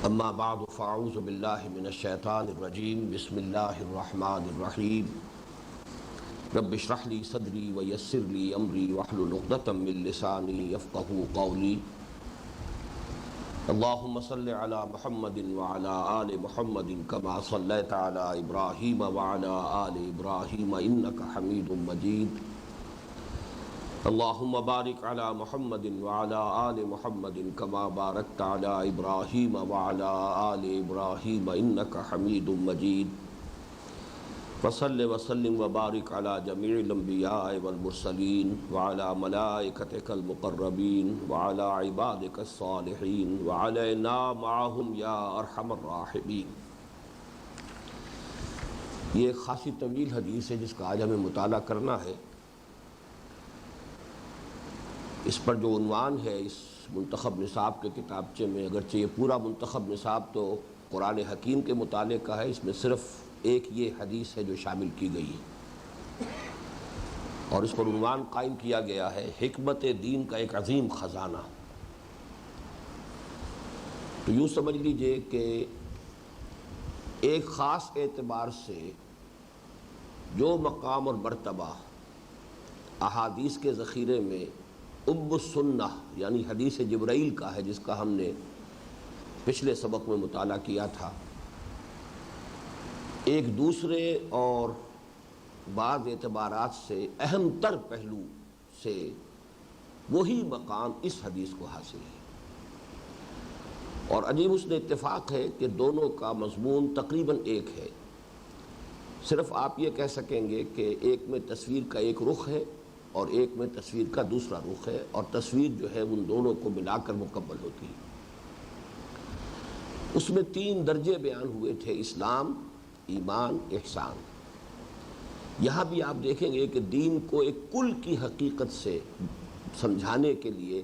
اما بعد فاعوذ باللہ من الشیطان الرجیم بسم اللہ الرحمن الرحیم رب اشرح لی صدری ویسر لی امری واحلل عقدۃ من لسانی یفقہوا قولی اللہم صل علی محمد وعلی آل محمد کما صلیت علی ابراہیم وعلی آل ابراہیم انک حمید مجید اللہم بارک علی محمد وعلی آل محمد کما بارکت علی ابراہیم وعلی آل ابراہیم انک حمید مجید وصل وسلم وبارک علی جمیع الانبیاء والمرسلین وعلی ملائکتک المقربین وعلی عبادک الصالحین وعلینا معہم یا ارحم الراحمین۔ یہ ایک خاصی طویل حدیث ہے جس کا آج ہمیں مطالعہ کرنا ہے۔ اس پر جو عنوان ہے اس منتخب نصاب کے کتابچے میں، اگرچہ یہ پورا منتخب نصاب تو قرآن حکیم کے مطالعے کا ہے، اس میں صرف ایک یہ حدیث ہے جو شامل کی گئی ہے، اور اس پر عنوان قائم کیا گیا ہے حکمت دین کا ایک عظیم خزانہ۔ تو یوں سمجھ لیجئے کہ ایک خاص اعتبار سے جو مقام اور مرتبہ احادیث کے ذخیرے میں ام السنہ یعنی حدیث جبرائیل کا ہے، جس کا ہم نے پچھلے سبق میں مطالعہ کیا تھا، ایک دوسرے اور بعض اعتبارات سے اہم تر پہلو سے وہی مقام اس حدیث کو حاصل ہے، اور عجیب اس نے اتفاق ہے کہ دونوں کا مضمون تقریباً ایک ہے۔ صرف آپ یہ کہہ سکیں گے کہ ایک میں تصویر کا ایک رخ ہے اور ایک میں تصویر کا دوسرا رخ ہے، اور تصویر جو ہے ان دونوں کو ملا کر مکمل ہوتی ہے۔ اس میں 3 درجے بیان ہوئے تھے: اسلام، ایمان، احسان۔ یہاں بھی آپ دیکھیں گے کہ دین کو ایک کل کی حقیقت سے سمجھانے کے لیے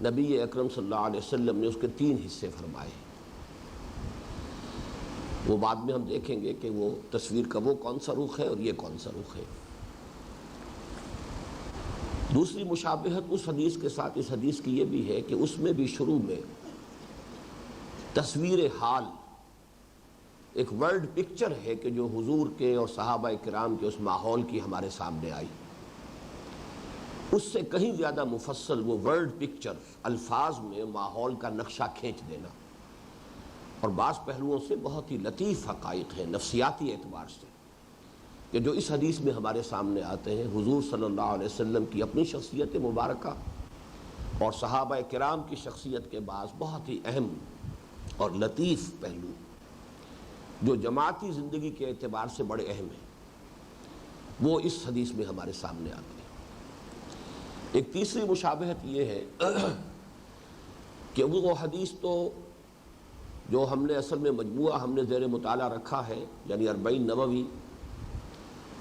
نبی اکرم صلی اللہ علیہ وسلم نے اس کے 3 حصے فرمائے۔ وہ بعد میں ہم دیکھیں گے کہ وہ تصویر کا وہ کون سا رخ ہے اور یہ کون سا رخ ہے۔ دوسری مشابہت اس حدیث کے ساتھ اس حدیث کی یہ بھی ہے کہ اس میں بھی شروع میں تصویر حال، ایک ورلڈ پکچر ہے کہ جو حضور کے اور صحابہ کرام کے اس ماحول کی ہمارے سامنے آئی۔ اس سے کہیں زیادہ مفصل وہ ورلڈ پکچر الفاظ میں ماحول کا نقشہ کھینچ دینا، اور بعض پہلوؤں سے بہت ہی لطیف حقائق ہیں نفسیاتی اعتبار سے کہ جو اس حدیث میں ہمارے سامنے آتے ہیں۔ حضور صلی اللہ علیہ وسلم کی اپنی شخصیت مبارکہ اور صحابہ کرام کی شخصیت کے بعض بہت ہی اہم اور لطیف پہلو جو جماعتی زندگی کے اعتبار سے بڑے اہم ہیں، وہ اس حدیث میں ہمارے سامنے آتے ہیں۔ ایک تیسری مشابہت یہ ہے کہ وہ حدیث تو جو ہم نے اصل میں مجموعہ ہم نے زیر مطالعہ رکھا ہے، یعنی 40 نووی،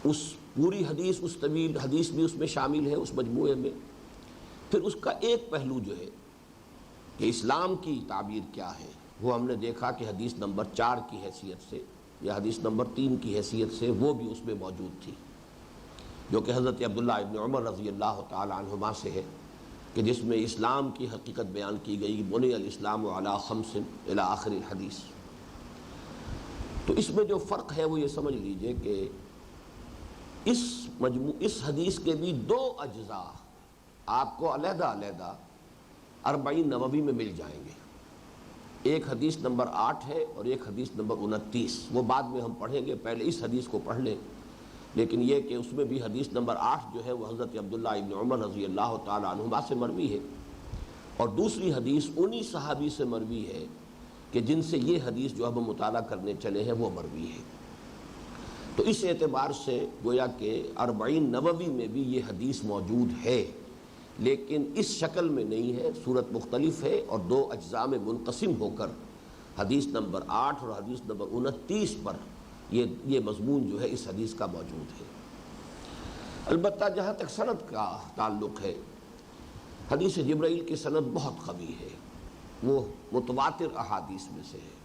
اس پوری حدیث، اس طویل حدیث بھی اس میں شامل ہے اس مجموعے میں۔ پھر اس کا ایک پہلو جو ہے کہ اسلام کی تعبیر کیا ہے، وہ ہم نے دیکھا کہ حدیث نمبر 4 کی حیثیت سے یا حدیث نمبر 3 کی حیثیت سے وہ بھی اس میں موجود تھی، جو کہ حضرت عبداللہ ابن عمر رضی اللہ تعالی عنہما سے ہے، کہ جس میں اسلام کی حقیقت بیان کی گئی، بنی الاسلام علی 5 الی آخر الحدیث۔ تو اس میں جو فرق ہے وہ یہ سمجھ لیجئے کہ اس حدیث کے بھی 2 اجزاء آپ کو علیحدہ علیحدہ 40 نووی میں مل جائیں گے۔ ایک حدیث نمبر 8 ہے اور ایک حدیث نمبر 29، وہ بعد میں ہم پڑھیں گے، پہلے اس حدیث کو پڑھ لیں۔ لیکن یہ کہ اس میں بھی حدیث نمبر 8 جو ہے وہ حضرت عبداللہ ابن عمر رضی اللہ تعالی عنہما سے مروی ہے، اور دوسری حدیث انہی صحابی سے مروی ہے کہ جن سے یہ حدیث جو اب ہم مطالعہ کرنے چلے ہیں وہ مروی ہے۔ تو اس اعتبار سے گویا کہ 40 نووی میں بھی یہ حدیث موجود ہے، لیکن اس شکل میں نہیں ہے، صورت مختلف ہے، اور 2 اجزاء میں منقسم ہو کر حدیث نمبر 8 اور حدیث نمبر 29 پر یہ مضمون جو ہے اس حدیث کا موجود ہے۔ البتہ جہاں تک سند کا تعلق ہے، حدیث جبرائیل کی سند بہت قوی ہے، وہ متواتر احادیث میں سے ہے۔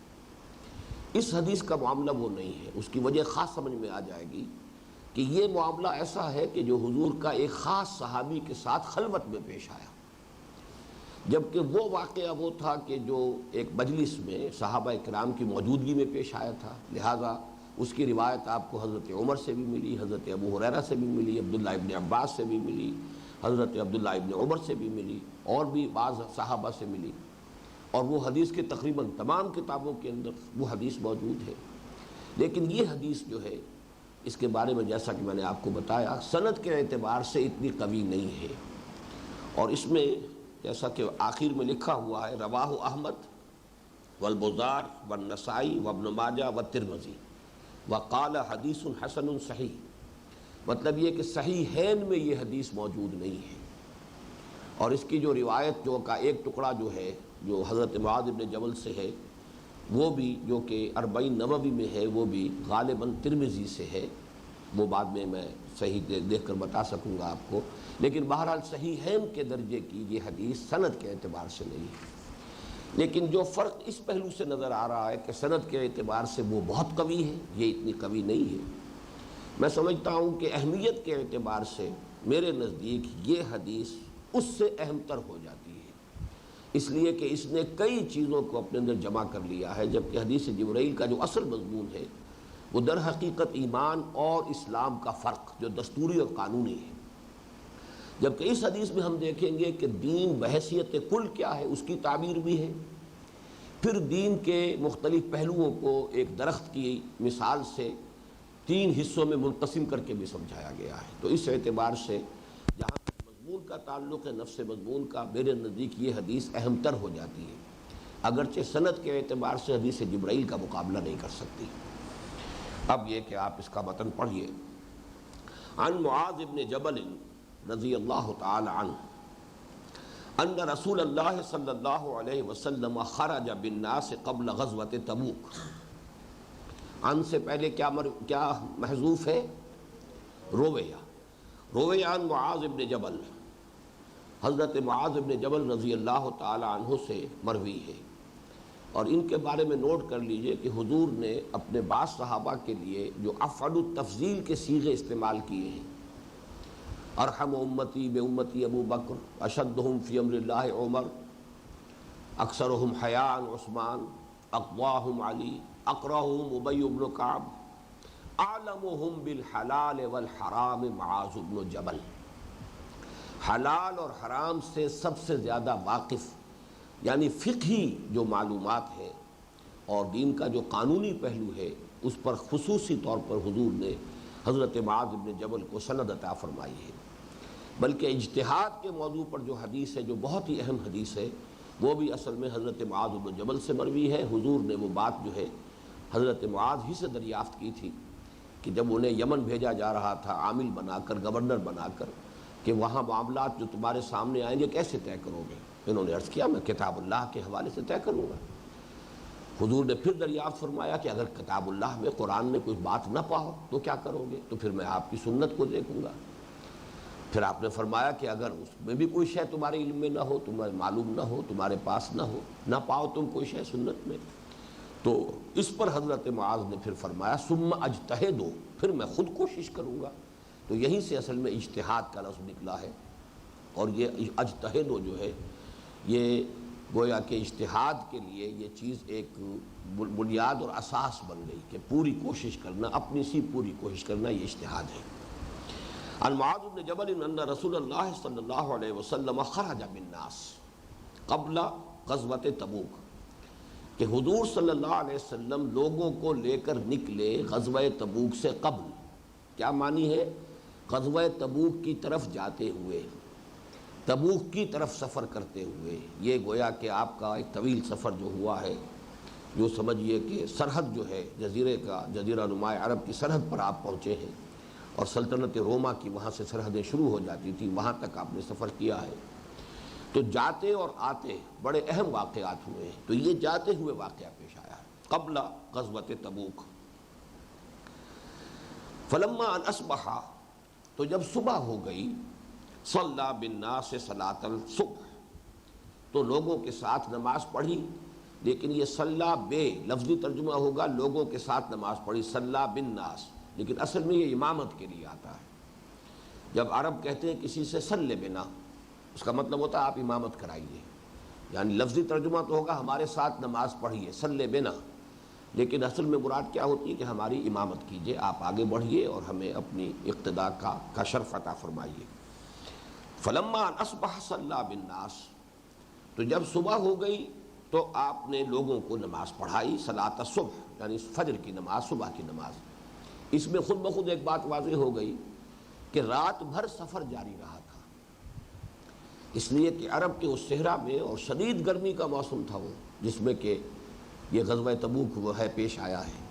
اس حدیث کا معاملہ وہ نہیں ہے، اس کی وجہ خاص سمجھ میں آ جائے گی کہ یہ معاملہ ایسا ہے کہ جو حضور کا ایک خاص صحابی کے ساتھ خلوت میں پیش آیا۔ جبکہ وہ واقعہ وہ تھا کہ جو ایک مجلس میں صحابہ کرام کی موجودگی میں پیش آیا تھا، لہٰذا اس کی روایت آپ کو حضرت عمر سے بھی ملی، حضرت ابو ہریرہ سے بھی ملی، عبداللہ ابن عباس سے بھی ملی، حضرت عبداللہ ابن عمر سے بھی ملی، اور بھی بعض صحابہ سے ملی، اور وہ حدیث کے تقریباً تمام کتابوں کے اندر وہ حدیث موجود ہے۔ لیکن یہ حدیث جو ہے اس کے بارے میں جیسا کہ میں نے آپ کو بتایا سند کے اعتبار سے اتنی قوی نہیں ہے، اور اس میں جیسا کہ آخر میں لکھا ہوا ہے رواہ احمد والبزار والنسائی وابن ماجہ والترمذی وقال حدیث حسن صحیح، مطلب یہ کہ صحیحین میں یہ حدیث موجود نہیں ہے، اور اس کی جو روایت جو کا ایک ٹکڑا جو ہے جو حضرت معاذ بن جبل سے ہے وہ بھی جو کہ 40 نووی میں ہے وہ بھی غالباً ترمذی سے ہے، وہ بعد میں صحیح دیکھ کر بتا سکوں گا آپ کو، لیکن بہرحال صحیحین کے درجے کی یہ حدیث سند کے اعتبار سے نہیں ہے۔ لیکن جو فرق اس پہلو سے نظر آ رہا ہے کہ سند کے اعتبار سے وہ بہت قوی ہے، یہ اتنی قوی نہیں ہے، میں سمجھتا ہوں کہ اہمیت کے اعتبار سے میرے نزدیک یہ حدیث اس سے اہم تر ہو جاتی ہے، اس لیے کہ اس نے کئی چیزوں کو اپنے اندر جمع کر لیا ہے، جبکہ حدیث جبرائیل کا جو اصل مضمون ہے وہ در حقیقت ایمان اور اسلام کا فرق جو دستوری اور قانونی ہے، جبکہ اس حدیث میں ہم دیکھیں گے کہ دین بحیثیت کل کیا ہے اس کی تعبیر بھی ہے، پھر دین کے مختلف پہلوؤں کو ایک درخت کی مثال سے 3 حصوں میں منقسم کر کے بھی سمجھایا گیا ہے۔ تو اس اعتبار سے جہاں مضمون کا تعلق ہے نفس مضمون کا، میرے نزدیک یہ حدیث اہم تر ہو جاتی ہے، اگرچہ سند کے اعتبار سے حدیث جبرائیل کا مقابلہ نہیں کر سکتی۔ اب یہ کہ آپ اس کا متن پڑھیے۔ عن معاذ بن جبل رضی اللہ تعالی عنہ ان رسول اللہ صلی اللہ علیہ وسلم خرج بالناس قبل غزوۃ تبوک۔ عن سے پہلے کیا محذوف ہے؟ رویہ عن معاذ بن جبل، حضرت معاذ بن جبل رضی اللہ تعالی عنہ سے مروی ہے، اور ان کے بارے میں نوٹ کر لیجئے کہ حضور نے اپنے بعض صحابہ کے لیے جو افعل التفضیل کے صیغے استعمال کیے ہیں، ارحم امتی بے امتی ابو بکر، اشدہم فی امر اللہ عمر، اکثرہم حیاء عثمان، اقواہم علی، اقرہم ابی بن کعب، اعلمہم بالحلال والحرام معاذ بن جبل۔ حلال اور حرام سے سب سے زیادہ واقف، یعنی فقہی جو معلومات ہے اور دین کا جو قانونی پہلو ہے اس پر خصوصی طور پر حضور نے حضرت معاذ بن جبل کو سند عطا فرمائی ہے، بلکہ اجتہاد کے موضوع پر جو حدیث ہے جو بہت ہی اہم حدیث ہے وہ بھی اصل میں حضرت معاذ بن جبل سے مروی ہے۔ حضور نے وہ بات جو ہے حضرت معاذ ہی سے دریافت کی تھی کہ جب انہیں یمن بھیجا جا رہا تھا عامل بنا کر، گورنر بنا کر، کہ وہاں معاملات جو تمہارے سامنے آئیں گے کیسے طے کرو گے؟ انہوں نے عرض کیا میں کتاب اللہ کے حوالے سے طے کروں گا۔ حضور نے پھر دریافت فرمایا کہ اگر کتاب اللہ میں قرآن میں کوئی بات نہ پاؤ تو کیا کرو گے؟ تو پھر میں آپ کی سنت کو دیکھوں گا۔ پھر آپ نے فرمایا کہ اگر اس میں بھی کوئی شے تمہارے علم میں نہ ہو، تمہیں معلوم نہ ہو، تمہارے پاس نہ ہو، نہ پاؤ تم کوئی شے سنت میں، تو اس پر حضرت معاذ نے پھر فرمایا ثم اجتہدوا، پھر میں خود کوشش کروں گا۔ تو یہیں سے اصل میں اجتہاد کا لفظ نکلا ہے، اور یہ اجتہدوا جو ہے یہ گویا کہ اجتہاد کے لیے یہ چیز ایک بنیاد اور اساس بن گئی کہ پوری کوشش کرنا، اپنی سی پوری کوشش کرنا، یہ اجتہاد ہے۔ عن معاذ بن جبل ان رسول اللہ صلی اللہ علیہ وسلم خرج بالناس قبل غزوۃ تبوک، کہ حضور صلی اللہ علیہ وسلم لوگوں کو لے کر نکلے غزوہ تبوک سے قبل۔ کیا معنی ہے؟ غزوہ تبوک کی طرف جاتے ہوئے، تبوک کی طرف سفر کرتے ہوئے، یہ گویا کہ آپ کا ایک طویل سفر جو ہوا ہے، جو سمجھیے کہ سرحد جو ہے جزیرے کا، جزیرہ نماء عرب کی سرحد پر آپ پہنچے ہیں، اور سلطنت روما کی وہاں سے سرحدیں شروع ہو جاتی تھی، وہاں تک آپ نے سفر کیا ہے۔ تو جاتے اور آتے بڑے اہم واقعات ہوئے ہیں، تو یہ جاتے ہوئے واقعہ پیش آیا ہے قبل غزوۃ تبوک۔ فلما ان اصبح، تو جب صبح ہو گئی، صلی بالناس صلاۃ الصبح، تو لوگوں کے ساتھ نماز پڑھی، لیکن یہ صلی بے لفظی ترجمہ ہوگا لوگوں کے ساتھ نماز پڑھی، صلی بالناس، لیکن اصل میں یہ امامت کے لیے آتا ہے۔ جب عرب کہتے ہیں کسی سے صلی بنا، اس کا مطلب ہوتا ہے آپ امامت کرائیے، یعنی لفظی ترجمہ تو ہوگا ہمارے ساتھ نماز پڑھیے، صلی بنا، لیکن اصل میں مراد کیا ہوتی ہے کہ ہماری امامت کیجئے، آپ آگے بڑھیے اور ہمیں اپنی اقتداء کا شرف عطا فرمائیے۔ فلما اصبح صلی بالناس، تو جب صبح ہو گئی تو آپ نے لوگوں کو نماز پڑھائی، صلاۃ الصبح یعنی فجر کی نماز، صبح کی نماز۔ اس میں خود بخود ایک بات واضح ہو گئی کہ رات بھر سفر جاری رہا تھا، اس لیے کہ عرب کے اس صحرا میں اور شدید گرمی کا موسم تھا وہ، جس میں کہ یہ غزوہ تبوک وہ ہے پیش آیا ہے۔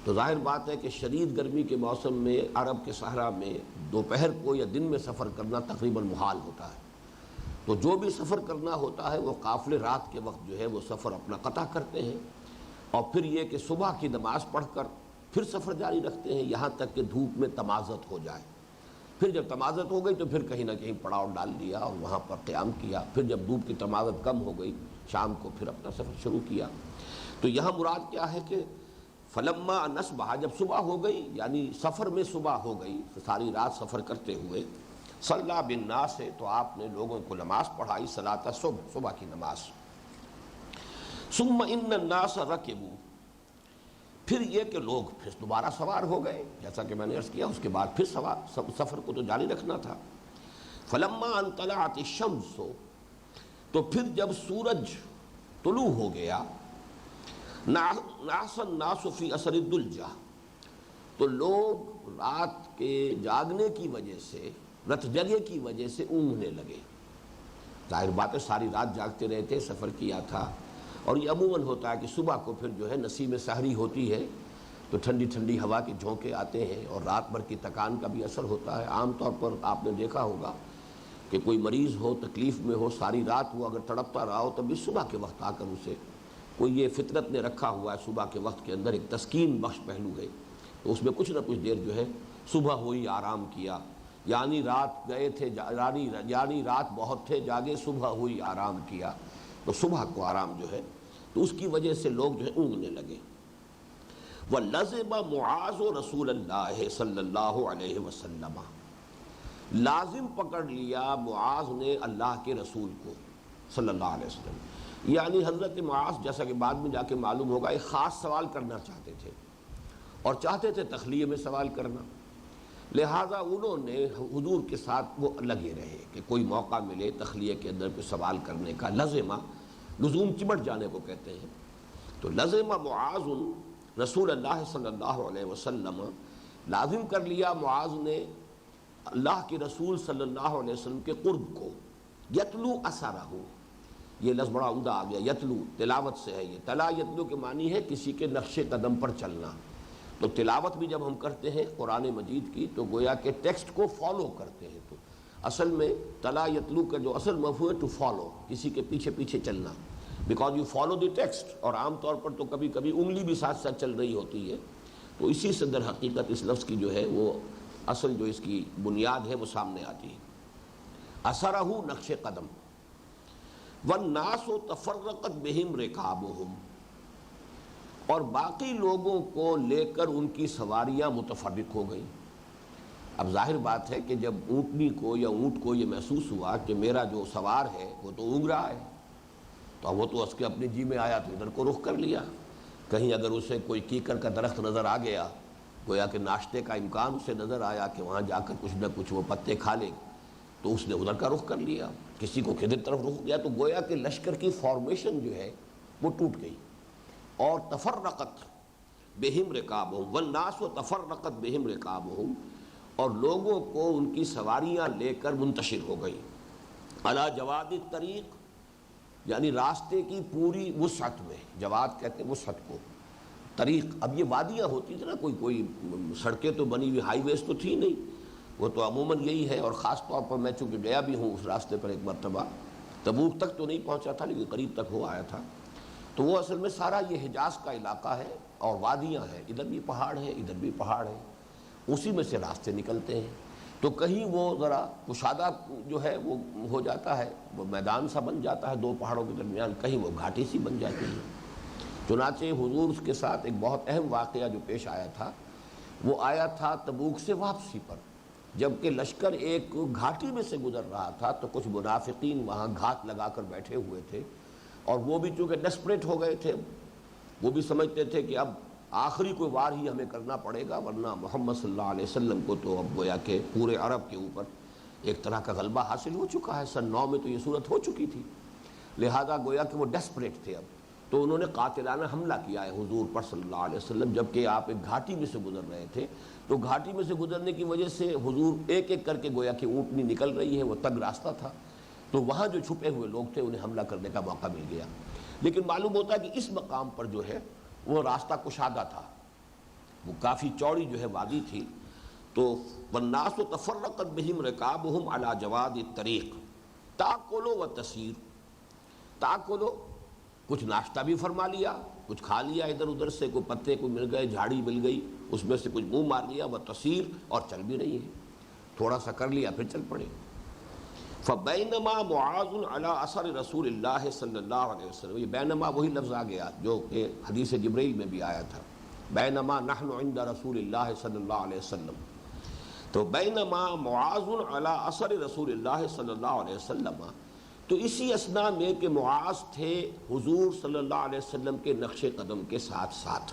تو ظاہر بات ہے کہ شدید گرمی کے موسم میں عرب کے صحرا میں دوپہر کو یا دن میں سفر کرنا تقریباً محال ہوتا ہے، تو جو بھی سفر کرنا ہوتا ہے وہ قافلے رات کے وقت جو ہے وہ سفر اپنا قطع کرتے ہیں، اور پھر یہ کہ صبح کی نماز پڑھ کر پھر سفر جاری رکھتے ہیں یہاں تک کہ دھوپ میں تمازت ہو جائے۔ پھر جب تمازت ہو گئی تو پھر کہیں نہ کہیں پڑاؤ ڈال دیا اور وہاں پر قیام کیا، پھر جب دھوپ کی تمازت کم ہو گئی شام کو پھر اپنا سفر شروع کیا۔ تو یہاں مراد کیا ہے کہ فلما نصبح، جب صبح ہو گئی یعنی سفر میں صبح ہو گئی، ساری رات سفر کرتے ہوئے، صلی بالناس ہے تو آپ نے لوگوں کو نماز پڑھائی، صلاۃ الصبح، صبح کی نماز۔ ثم ان الناس رکبوا، پھر یہ کہ لوگ پھر دوبارہ سوار ہو گئے، جیسا کہ میں نے عرض کیا، اس کے بعد پھر سفر کو تو جاری رکھنا تھا۔ فلما ان طلعت الشمس، تو پھر جب سورج طلوع ہو گیا، نعس الناس فی اثر الدلجہ، تو لوگ رات کے جاگنے کی وجہ سے، رت جگے کی وجہ سے اونگنے لگے۔ ظاہر بات ہے ساری رات جاگتے رہے تھے، سفر کیا تھا، اور یہ عموماً ہوتا ہے کہ صبح کو پھر جو ہے نسیم سحری ہوتی ہے تو ٹھنڈی ٹھنڈی ہوا کے جھونکے آتے ہیں، اور رات بھر کی تکان کا بھی اثر ہوتا ہے۔ عام طور پر آپ نے دیکھا ہوگا کہ کوئی مریض ہو، تکلیف میں ہو، ساری رات وہ اگر تڑپتا رہا ہو تب بھی صبح کے وقت آ کر اسے کوئی، یہ فطرت نے رکھا ہوا ہے صبح کے وقت کے اندر ایک تسکین بخش پہلو ہے، تو اس میں کچھ نہ کچھ دیر جو ہے صبح ہوئی آرام کیا، یعنی رات گئے تھے، یعنی رات بہت تھے جاگے، صبح ہوئی آرام کیا، تو صبح کو آرام جو ہے تو اس کی وجہ سے لوگ جو ہے اونگنے لگے۔ وَلَزِمَ مُعَاذُ رسول اللہ صلی اللہ علیہ وسلم، لازم پکڑ لیا معاذ نے اللہ کے رسول کو صلی اللہ علیہ وسلم، یعنی حضرت معاذ جیسا کہ بعد میں جا کے معلوم ہوگا ایک خاص سوال کرنا چاہتے تھے، اور چاہتے تھے تخلیہ میں سوال کرنا، لہٰذا انہوں نے حضور کے ساتھ وہ لگے رہے کہ کوئی موقع ملے تخلیہ کے اندر کوئی سوال کرنے کا۔ لزمہ، لزوم چمٹ جانے کو کہتے ہیں، تو لزمہ معاذ رسول اللہ صلی اللہ علیہ وسلم، لازم کر لیا معاذ نے اللہ کے رسول صلی اللہ علیہ وسلم کے قرب کو، یتلو اثرہ، یہ لفظ بڑا عمدہ آ گیا، یتلو تلاوت سے ہے، یہ تلا یتلو کے معنی ہے کسی کے نقش قدم پر چلنا، تو تلاوت بھی جب ہم کرتے ہیں قرآن مجید کی تو گویا کہ ٹیکسٹ کو فالو کرتے ہیں، تو اصل میں تلا یتلو کا جو اصل مفہوم ہے ٹو فالو، کسی کے پیچھے پیچھے چلنا، because you follow the text, اور عام طور پر تو کبھی کبھی انگلی بھی ساتھ ساتھ چل رہی ہوتی ہے، تو اسی سے در حقیقت اس لفظ کی جو ہے وہ اصل جو اس کی بنیاد ہے وہ سامنے آتی ہے۔ اثرہ نقش قدم، والناس تفرقت بہم رکابہم، اور باقی لوگوں کو لے کر ان کی سواریاں متفرق ہو گئیں۔ اب ظاہر بات ہے کہ جب اونٹنی کو یا اونٹ کو یہ محسوس ہوا کہ میرا جو سوار ہے وہ تو اونگ رہا ہے، تو وہ تو اس کے اپنی جی میں آیا تو ادھر کو رخ کر لیا، کہیں اگر اسے کوئی کیکر کا درخت نظر آ گیا، گویا کہ ناشتے کا امکان اسے نظر آیا کہ وہاں جا کر کچھ نہ کچھ وہ پتے کھا لے، تو اس نے ادھر کا رخ کر لیا، کسی کو کدھر طرف رخ گیا، تو گویا کہ لشکر کی فارمیشن جو ہے وہ ٹوٹ گئی، اور تفرقت بہم رکابہم، والناس تفرقت بہم رکابہم، اور لوگوں کو ان کی سواریاں لے کر منتشر ہو گئی، علی جواد الطریق، یعنی راستے کی پوری وسعت میں، جواد کہتے ہیں وسعت کو، طریق، اب یہ وادیاں ہوتی تھی نا، کوئی سڑکیں تو بنی ہوئی ہائی ویز تو تھی نہیں، وہ تو عموماً یہی ہے، اور خاص طور پر میں چونکہ گیا بھی ہوں اس راستے پر ایک مرتبہ، تبوک تک تو نہیں پہنچا تھا لیکن قریب تک ہو آیا تھا، تو وہ اصل میں سارا یہ حجاز کا علاقہ ہے اور وادیاں ہیں، ادھر بھی پہاڑ ہیں ادھر بھی پہاڑ ہیں، اسی میں سے راستے نکلتے ہیں، تو کہیں وہ ذرا کشادہ جو ہے وہ ہو جاتا ہے، وہ میدان سا بن جاتا ہے دو پہاڑوں کے درمیان، کہیں وہ گھاٹی سی بن جاتی ہے۔ چنانچہ حضور اس کے ساتھ ایک بہت اہم واقعہ جو پیش آیا تھا، وہ آیا تھا تبوک سے واپسی پر، جبکہ لشکر ایک گھاٹی میں سے گزر رہا تھا، تو کچھ منافقین وہاں گھات لگا کر بیٹھے ہوئے تھے، اور وہ بھی چونکہ ڈیسپریٹ ہو گئے تھے، وہ بھی سمجھتے تھے کہ اب آخری کوئی وار ہی ہمیں کرنا پڑے گا، ورنہ محمد صلی اللہ علیہ وسلم کو تو اب گویا کہ پورے عرب کے اوپر ایک طرح کا غلبہ حاصل ہو چکا ہے، سن 9 میں تو یہ صورت ہو چکی تھی، لہذا گویا کہ وہ ڈیسپریٹ تھے اب، تو انہوں نے قاتلانہ حملہ کیا ہے حضور پر صلی اللہ علیہ وسلم، جبکہ آپ ایک گھاٹی میں سے گزر رہے تھے، تو گھاٹی میں سے گزرنے کی وجہ سے حضور ایک ایک کر کے گویا کہ اونٹنی نکل رہی ہے، وہ تنگ راستہ تھا، تو وہاں جو چھپے ہوئے لوگ تھے انہیں حملہ کرنے کا موقع مل گیا، لیکن معلوم ہوتا ہے کہ اس مقام پر جو ہے وہ راستہ کشادہ تھا، وہ کافی چوڑی جو ہے وادی تھی، تو والناس تفرقت بہم رکابہم علی جواد الطریق تاکل و تسیر، تاکل کچھ ناشتہ بھی فرما لیا، کچھ کھا لیا ادھر ادھر سے، کوئی پتے کو مل گئے، جھاڑی مل گئی، اس میں سے کچھ منہ مار لیا، وہ تسیر، اور چل بھی رہی ہے، تھوڑا سا کر لیا پھر چل پڑے۔ فبینما معاذ علی اثر رسول اللہ صلی اللہ علیہ وسلم، یہ بینما وہی لفظ آ گیا جو کہ حدیث جبرائیل میں بھی آیا تھا، بینما نحن عند رسول اللہ صلی اللہ علیہ وسلم، تو بینما معاذ علی اثر رسول اللہ صلی اللہ علیہ وسلم، تو اسی اثناء میں کہ معاذ تھے حضور صلی اللہ علیہ وسلم کے نقش قدم کے ساتھ ساتھ،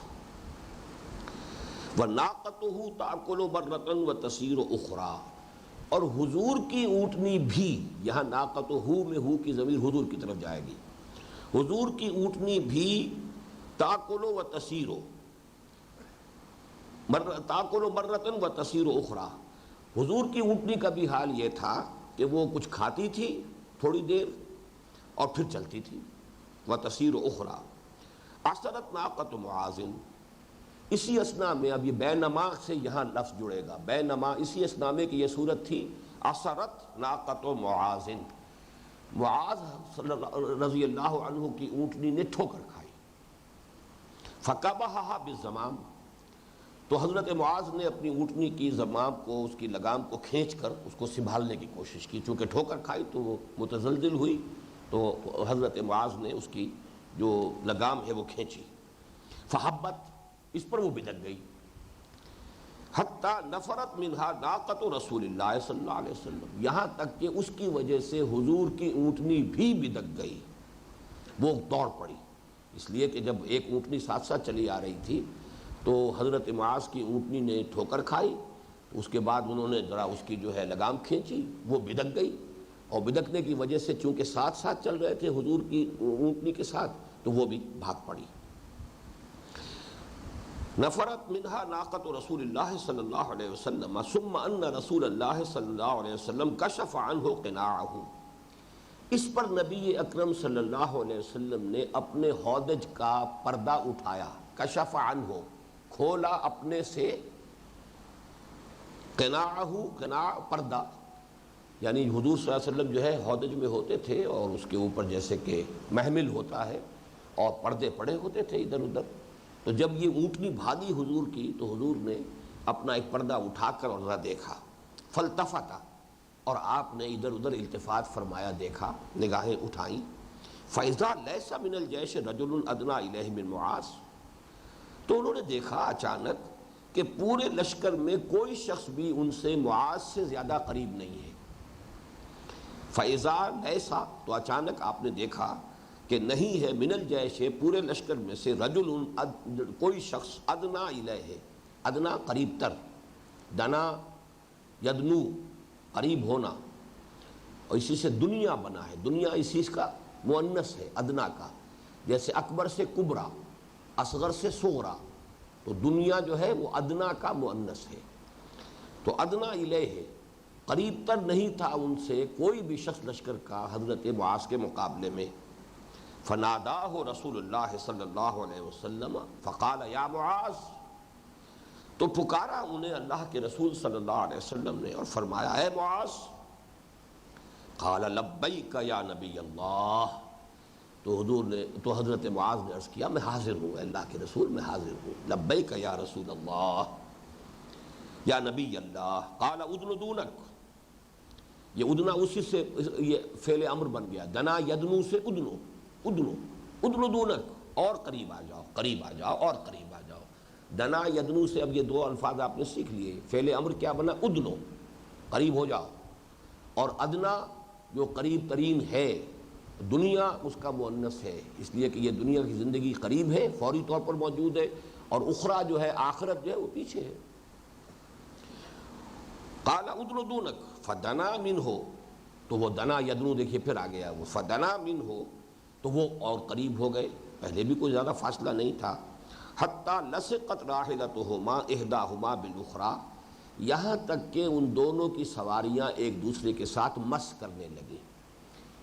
وَنَاقَتُهُ تَأْكُلُ بَرَّةً وَتَسِيرُ أُخْرَىٰ، اور حضور کی اونٹنی بھی، یہاں ناقتہ میں ہو کی ضمیر حضور کی طرف جائے گی، حضور کی اونٹنی بھی تاکل و تسیر، تاکل برۃ و تسیر اخرى، حضور کی اونٹنی کا بھی حال یہ تھا کہ وہ کچھ کھاتی تھی تھوڑی دیر اور پھر چلتی تھی، و تسیر اخرى، اثرت ناقۃ معاذ، اسی اثناء میں، اب یہ بینما سے یہاں لفظ جڑے گا، بینما اسی اثناء میں کہ یہ صورت تھی، اثرت ناقۃ معاذ، معاذ رضی اللہ عنہ کی اونٹنی نے ٹھوکر کھائی، فکبھھا بالزمام، تو حضرت معاذ نے اپنی اونٹنی کی زمام کو، اس کی لگام کو کھینچ کر اس کو سنبھالنے کی کوشش کی، چونکہ ٹھوکر کھائی تو وہ متزلزل ہوئی، تو حضرت معاذ نے اس کی جو لگام ہے وہ کھینچی، فحبت، اس پر وہ بدک گئی، حتی نفرت منہا ناقۃ رسول اللہ صلی اللہ علیہ وسلم، یہاں تک کہ اس کی وجہ سے حضور کی اونٹنی بھی بدک گئی، وہ دوڑ پڑی، اس لیے کہ جب ایک اونٹنی ساتھ ساتھ چلی آ رہی تھی تو حضرت معاذ کی اونٹنی نے ٹھوکر کھائی، اس کے بعد انہوں نے ذرا اس کی جو ہے لگام کھینچی، وہ بدک گئی، اور بدکنے کی وجہ سے چونکہ ساتھ ساتھ چل رہے تھے حضور کی اونٹنی کے ساتھ، تو وہ بھی بھاگ پڑی، نفرت منہا ناقۃ رسول اللہ صلی اللہ علیہ وسلم ثم ان رسول اللہ صلی اللہ علیہ وسلم کشف عنہ قناعہ، اس پر نبی اکرم صلی اللہ علیہ وسلم نے اپنے ہودج کا پردہ اٹھایا، کشف عنہ، کھولا اپنے سے، قناعہ، قناع پردہ، یعنی حضور صلی اللہ علیہ وسلم جو ہے ہودج میں ہوتے تھے اور اس کے اوپر جیسے کہ محمل ہوتا ہے اور پردے پڑے ہوتے تھے ادھر ادھر، تو جب یہ اونٹنی بھاگی حضور کی تو حضور نے اپنا ایک پردہ اٹھا کر اور ذرا دیکھا، فالتفت، اور آپ نے ادھر ادھر التفات فرمایا، دیکھا، نگاہیں اٹھائیں، فاذا لیس من الجیش رجل ادنی الیہ من معاذ، تو انہوں نے دیکھا اچانک کہ پورے لشکر میں کوئی شخص بھی ان سے معاذ سے زیادہ قریب نہیں ہے، فاذا لیس، تو اچانک آپ نے دیکھا کہ نہیں ہے، من الجیش، پورے لشکر میں سے، رجل، کوئی شخص، ادنا الیہ، ادنا قریب تر، دنا یدنو قریب ہونا، اور اسی سے دنیا بنا ہے، دنیا اسی کا مؤنث ہے ادنا کا، جیسے اکبر سے کبرا، اصغر سے صغرا، تو دنیا جو ہے وہ ادنا کا مؤنث ہے، تو ادنا الیہ، قریب تر نہیں تھا ان سے کوئی بھی شخص لشکر کا حضرت معاذ کے مقابلے میں، فناداہ رسول اللہ صلی اللہ علیہ وسلم فقال یا معاذ، تو پکارا انہیں اللہ کے رسول صلی اللہ علیہ وسلم نے اور فرمایا اے معاذ، قال لبیک یا نبی اللہ، تو حضور نے، تو حضرت معاذ نے عرض کیا میں حاضر ہوں اے اللہ کے رسول، میں حاضر ہوں، لبیک یا رسول اللہ، یا نبی اللہ، قال ادن دونک، یہ ادنا اسی سے یہ فعل امر بن گیا، دنا یدنو سے ادنو، ادنو، ادنو دونک، اور قریب آ جاؤ، قریب آ جاؤ، اور قریب آ جاؤ، دنا یدنو سے اب یہ دو الفاظ آپ نے سیکھ لیے، فعل امر کیا بنا، ادنو، قریب ہو جاؤ، اور ادنا جو قریب ترین ہے، دنیا اس کا مؤنث ہے، اس لیے کہ یہ دنیا کی زندگی قریب ہے، فوری طور پر موجود ہے، اور اخرى جو ہے آخرت جو ہے وہ پیچھے ہے۔ قال ادن دونک فدنا منہ، تو وہ دنا یدنو دیکھیے پھر آ گیا، وہ فدنا منہ تو وہ اور قریب ہو گئے، پہلے بھی کوئی زیادہ فاصلہ نہیں تھا۔ حتی لصقت راحلتہما احداہما بالاخری، یہاں تک کہ ان دونوں کی سواریاں ایک دوسرے کے ساتھ مس کرنے لگیں،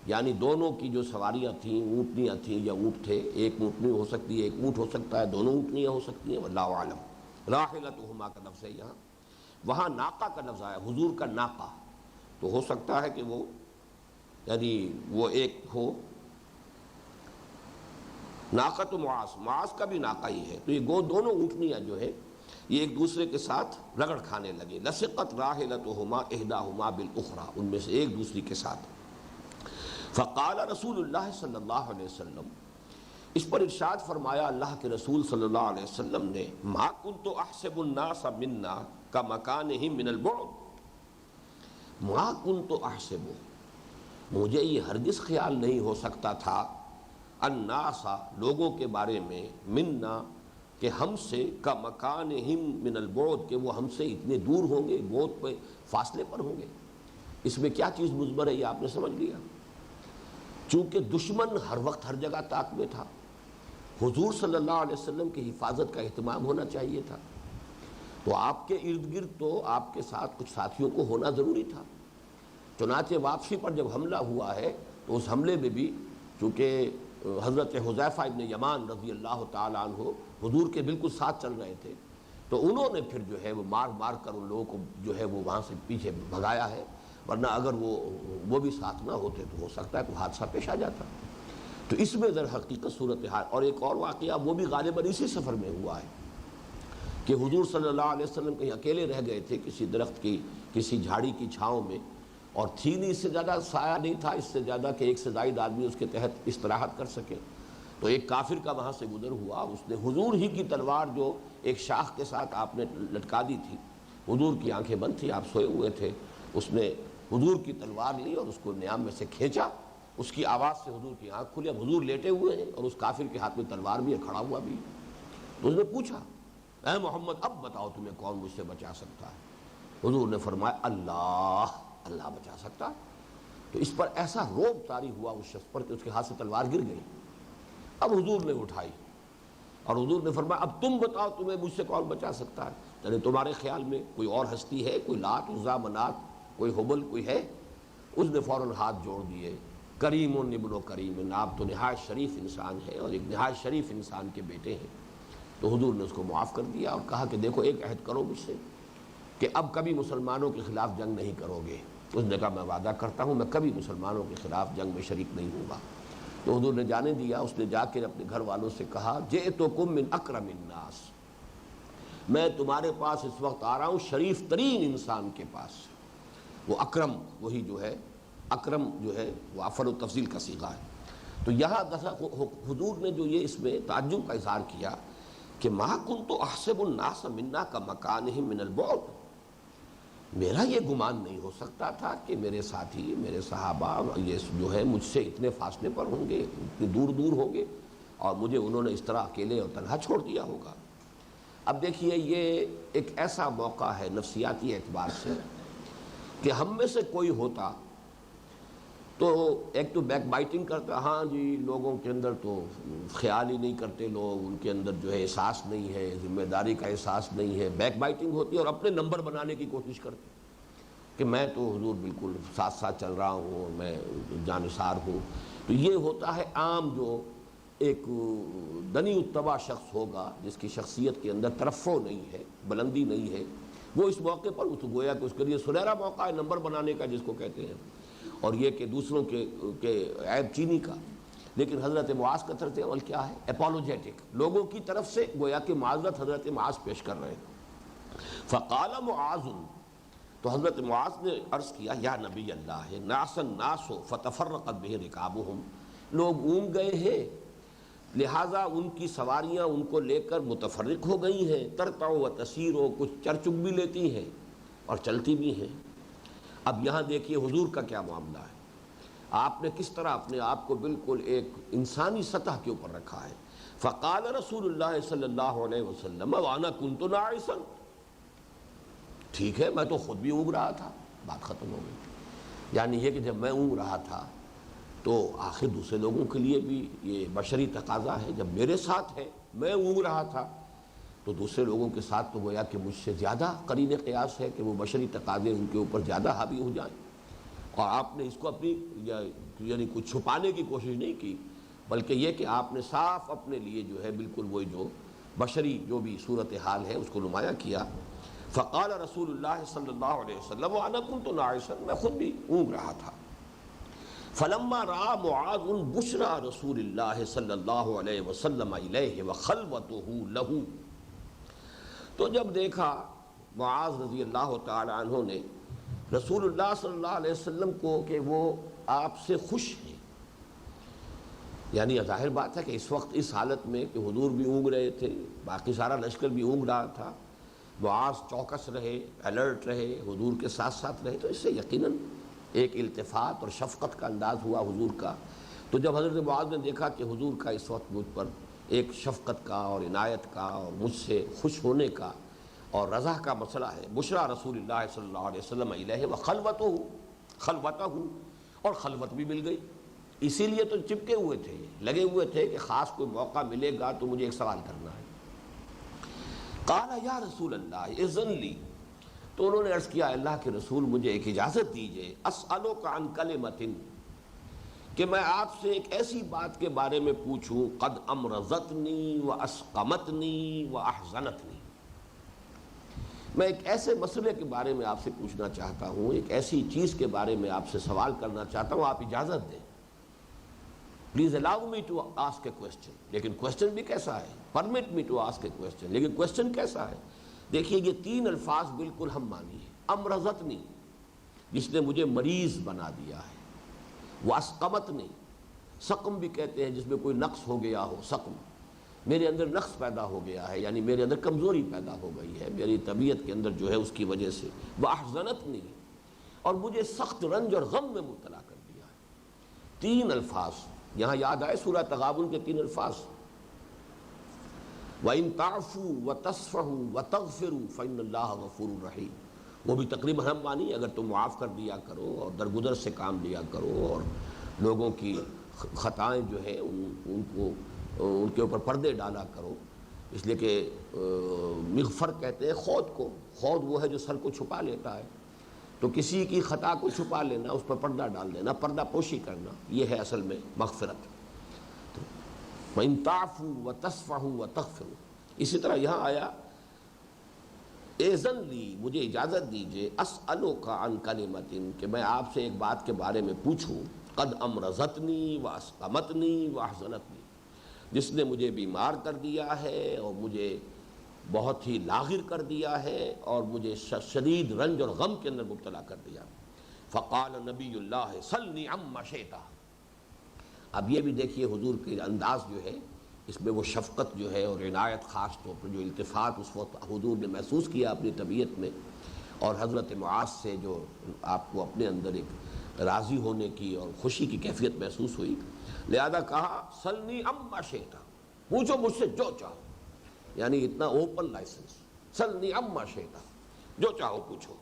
یعنی دونوں کی جو سواریاں تھیں، اونٹنیاں تھیں یا اونٹ تھے، ایک اونٹنی ہو سکتی ہے، ایک اونٹ ہو سکتا ہے، دونوں اونٹنیاں ہو سکتی ہیں، واللہ اعلم۔ راحلتہما کا لفظ ہے یہاں، وہاں ناقہ کا لفظ آیا، حضور کا ناقہ، تو ہو سکتا ہے کہ وہ یعنی وہ ایک ہو، ناقۃ معاذ، معاذ کا بھی ناقہ ہی ہے، تو یہ دونوں اونٹنیاں جو ہے یہ ایک دوسرے کے ساتھ رگڑ کھانے لگے۔ لصقت راحلتہما احداہما بالاخری، ان میں سے ایک دوسری کے ساتھ۔ فقال رسول اللہ صلی اللہ علیہ وسلم، اس پر ارشاد فرمایا اللہ کے رسول صلی اللہ علیہ وسلم نے، ما کنت احسب الناس منا کمکانہم من البعد، ما کنت احسب، مجھے یہ ہرگز خیال نہیں ہو سکتا تھا، الناس لوگوں کے بارے میں، منا کہ ہم سے، کمکانہم من البعد کہ وہ ہم سے اتنے دور ہوں گے، بعد پہ فاصلے پر ہوں گے۔ اس میں کیا چیز مضمر ہے یہ آپ نے سمجھ لیا، چونکہ دشمن ہر وقت ہر جگہ طاق میں تھا، حضور صلی اللہ علیہ وسلم کی حفاظت کا اہتمام ہونا چاہیے تھا، تو آپ کے ارد گرد تو آپ کے ساتھ کچھ ساتھیوں کو ہونا ضروری تھا۔ چنانچہ واپسی پر جب حملہ ہوا ہے تو اس حملے میں بھی چونکہ حضرت حذیفہ ابن یمان رضی اللہ تعالیٰ عنہ حضور کے بالکل ساتھ چل رہے تھے، تو انہوں نے پھر جو ہے وہ مار مار کر ان لوگوں کو جو ہے وہ وہاں سے پیچھے بھگایا ہے، ورنہ اگر وہ بھی ساتھ نہ ہوتے تو ہو سکتا ہے کوئی حادثہ پیش آ جاتا۔ تو اس میں در حقیقت صورتحال، اور ایک اور واقعہ وہ بھی غالباً اسی سفر میں ہوا ہے کہ حضور صلی اللہ علیہ وسلم کہیں اکیلے رہ گئے تھے کسی درخت کی، کسی جھاڑی کی چھاؤں میں، اور تھی نہیں، اس سے زیادہ سایہ نہیں تھا، اس سے زیادہ کہ ایک سے زائد آدمی اس کے تحت استراحت کر سکے، تو ایک کافر کا وہاں سے گزر ہوا، اس نے حضور ہی کی تلوار جو ایک شاخ کے ساتھ آپ نے لٹکا دی تھی، حضور کی آنکھیں بند تھی، آپ سوئے ہوئے تھے، اس نے حضور کی تلوار لی اور اس کو نیام میں سے کھینچا، اس کی آواز سے حضور کی آنکھ کھلی، اب حضور لیٹے ہوئے ہیں اور اس کافر کے ہاتھ میں تلوار بھی ہے، کھڑا ہوا بھی ہے، تو اس نے پوچھا، اے محمد اب بتاؤ تمہیں کون مجھ سے بچا سکتا ہے؟ حضور نے فرمایا اللہ، اللہ بچا سکتا۔ تو اس پر ایسا روب طاری ہوا اس شخص پر کہ اس کے ہاتھ سے تلوار گر گئی۔ اب حضور نے اٹھائی اور حضور نے فرمایا اب تم بتاؤ تمہیں مجھ سے کون بچا سکتا ہے؟ یعنی تمہارے خیال میں کوئی اور ہستی ہے، کوئی لات، عزیٰ، منات، کوئی حبل، کوئی ہے؟ اس نے فوراً ہاتھ جوڑ دیے، کریم ابن کریم، آپ تو نہایت شریف انسان ہے اور ایک نہایت شریف انسان کے بیٹے ہیں۔ تو حضور نے اس کو معاف کر دیا اور کہا کہ دیکھو ایک عہد کرو مجھ سے کہ اب کبھی مسلمانوں کے خلاف جنگ نہیں کرو گے۔ اس نے کہا میں وعدہ کرتا ہوں میں کبھی مسلمانوں کے خلاف جنگ میں شریک نہیں ہوں گا۔ تو حضور نے جانے دیا، اس نے جا کے اپنے گھر والوں سے کہا جئتکم من اکرم الناس، میں تمہارے پاس اس وقت آ رہا ہوں شریف ترین انسان کے پاس۔ وہ اکرم، وہی جو ہے اکرم جو ہے وہ افعل التفضیل کا صیغہ ہے۔ تو یہاں حضور نے جو یہ اس میں تعجب کا اظہار کیا کہ ما کنت احسب الناس منا کمکانہم من البعد، میرا یہ گمان نہیں ہو سکتا تھا کہ میرے ساتھی، میرے صحابہ یہ جو ہے مجھ سے اتنے فاصلے پر ہوں گے، اتنے دور دور ہوں گے، اور مجھے انہوں نے اس طرح اکیلے اور تنہا چھوڑ دیا ہوگا۔ اب دیکھیے یہ ایک ایسا موقع ہے نفسیاتی اعتبار سے کہ ہم میں سے کوئی ہوتا تو ایک تو بیک بائٹنگ کرتا، ہاں جی لوگوں کے اندر تو خیال ہی نہیں کرتے، لوگ ان کے اندر جو ہے احساس نہیں ہے، ذمہ داری کا احساس نہیں ہے، بیک بائٹنگ ہوتی ہے اور اپنے نمبر بنانے کی کوشش کرتے کہ میں تو حضور بالکل ساتھ ساتھ چل رہا ہوں، میں جانثار ہوں۔ تو یہ ہوتا ہے عام جو ایک دنی اتباع شخص ہوگا جس کی شخصیت کے اندر ترفع نہیں ہے، بلندی نہیں ہے، وہ اس موقع پر اس گویا کہ اس کے لیے سنہرا موقع ہے نمبر بنانے کا جس کو کہتے ہیں، اور یہ کہ دوسروں کے عیب چینی کا۔ لیکن حضرت معاذ کا طرز عمل کیا ہے؟ اپولوجیٹک، لوگوں کی طرف سے گویا کہ معذرت حضرت معاذ پیش کر رہے ہیں۔ فقال معاذ، تو حضرت معاذ نے عرض کیا یا نبی اللہ ناس الناس فتفرقت به رکابہم، لوگ اونگ گئے ہیں لہٰذا ان کی سواریاں ان کو لے کر متفرق ہو گئی ہیں، ترتع و تسیر، و کچھ چر چگ بھی لیتی ہیں اور چلتی بھی ہیں۔ اب یہاں دیکھیے حضور کا کیا معاملہ ہے، آپ نے کس طرح اپنے آپ کو بالکل ایک انسانی سطح کے اوپر رکھا ہے. فقال رسول اللہ صلی اللہ علیہ وسلم وانا کنت ناعسا، ٹھیک ہے میں تو خود بھی اونگ رہا تھا. بات ختم ہو گئی. یعنی یہ کہ جب میں اونگ رہا تھا تو آخر دوسرے لوگوں کے لیے بھی یہ بشری تقاضا ہے. جب میرے ساتھ ہے میں اونگ رہا تھا تو دوسرے لوگوں کے ساتھ تو گویا کہ مجھ سے زیادہ قرین قیاس ہے کہ وہ بشری تقاضے ان کے اوپر زیادہ حاوی ہو جائیں. اور آپ نے اس کو اپنی یعنی کچھ چھپانے کی کوشش نہیں کی، بلکہ یہ کہ آپ نے صاف اپنے لیے جو ہے بالکل وہی جو بشری جو بھی صورتحال ہے اس کو نمایاں کیا. فقال رسول اللہ صلی اللہ علیہ وسلم وانا كنت ناعسا، میں خود بھی اونگ رہا تھا. فلما رأى معاذ بشرى رسول اللہ صلی اللہ علیہ وسلم الیہ وخلوته له، تو جب دیکھا معاذ رضی اللہ تعالی عنہ نے رسول اللہ صلی اللہ علیہ وسلم کو کہ وہ آپ سے خوش ہیں، یعنی ظاہر بات ہے کہ اس وقت اس حالت میں کہ حضور بھی اونگ رہے تھے، باقی سارا لشکر بھی اونگ رہا تھا، معاذ چوکس رہے، الرٹ رہے، حضور کے ساتھ ساتھ رہے، تو اس سے یقیناً ایک التفات اور شفقت کا انداز ہوا حضور کا. تو جب حضرت معاذ نے دیکھا کہ حضور کا اس وقت مجھ پر ایک شفقت کا اور عنایت کا اور مجھ سے خوش ہونے کا اور رضا کا مسئلہ ہے، بشرا رسول اللہ صلی اللہ علیہ وسلم الیہ وخلوتہ، اور خلوت بھی مل گئی. اسی لیے تو چپکے ہوئے تھے، لگے ہوئے تھے کہ خاص کوئی موقع ملے گا تو مجھے ایک سوال کرنا ہے. قال یا رسول اللہ اذن لی، تو انہوں نے عرض کیا اللہ کے رسول مجھے ایک اجازت دیجئے، اسألک عن کلمۃ، کہ میں آپ سے ایک ایسی بات کے بارے میں پوچھوں قد امرضتنی واسقمتنی واحزنتنی، میں ایک ایسے مسئلے کے بارے میں آپ سے پوچھنا چاہتا ہوں، ایک ایسی چیز کے بارے میں آپ سے سوال کرنا چاہتا ہوں، آپ اجازت دیں. Please allow me to ask a question. لیکن کوسچن بھی کیسا ہے؟ Permit me to ask a question, لیکن کوسچن کیسا ہے؟ دیکھیے یہ تین الفاظ بالکل ہم مانی ہیں. امرضتنی، جس نے مجھے مریض بنا دیا ہے. واسقمتنی، سقم بھی کہتے ہیں جس میں کوئی نقص ہو گیا ہو، سقم، میرے اندر نقص پیدا ہو گیا ہے، یعنی میرے اندر کمزوری پیدا ہو گئی ہے میری طبیعت کے اندر جو ہے اس کی وجہ سے. واحزنتنی، اور مجھے سخت رنج اور غم میں مبتلا کر دیا ہے. تین الفاظ یہاں یاد آئے سورہ تغابن کے تین الفاظ. وَإِن تَعْفُوا وَتَصْفَحُوا وَتَغْفِرُوا فَإِنَّ اللَّهَ غَفُورٌ رَحِيمٌ، وہ بھی تقریباً ہم مانی، اگر تم معاف کر دیا کرو اور درگزر سے کام لیا کرو اور لوگوں کی خطائیں جو ہے ان کے اوپر پردے ڈالا کرو. اس لیے کہ مغفر کہتے ہیں خود کو، خود وہ ہے جو سر کو چھپا لیتا ہے، تو کسی کی خطا کو چھپا لینا، اس پر پردہ ڈال دینا، پردہ پوشی کرنا، یہ ہے اصل میں مغفرت. وَإِن تَعْفُوا وَتَصْفَحُوا وَتَغْفِرُوا. اسی طرح یہاں آیا اذن لی، مجھے اجازت دیجئے، اسألک عن کلمۃ، کہ میں آپ سے ایک بات کے بارے میں پوچھوں قد امرضتنی واسقمتنی واحزنتنی، جس نے مجھے بیمار کر دیا ہے اور مجھے بہت ہی لاغر کر دیا ہے اور مجھے شدید رنج اور غم کے اندر مبتلا کر دیا. فقال نبی اللہ سلنی عما شئت. اب یہ بھی دیکھیے حضور کے انداز جو ہے اس میں وہ شفقت جو ہے اور عنایت، خاص طور پر جو التفات اس وقت حضور نے محسوس کیا اپنی طبیعت میں، اور حضرت معاذ سے جو آپ کو اپنے اندر ایک راضی ہونے کی اور خوشی کی کیفیت محسوس ہوئی، لہذا کہا سلنی عما شئت، پوچھو مجھ سے جو چاہو، یعنی اتنا اوپن لائسنس، سلنی عما شئت، جو چاہو پوچھو.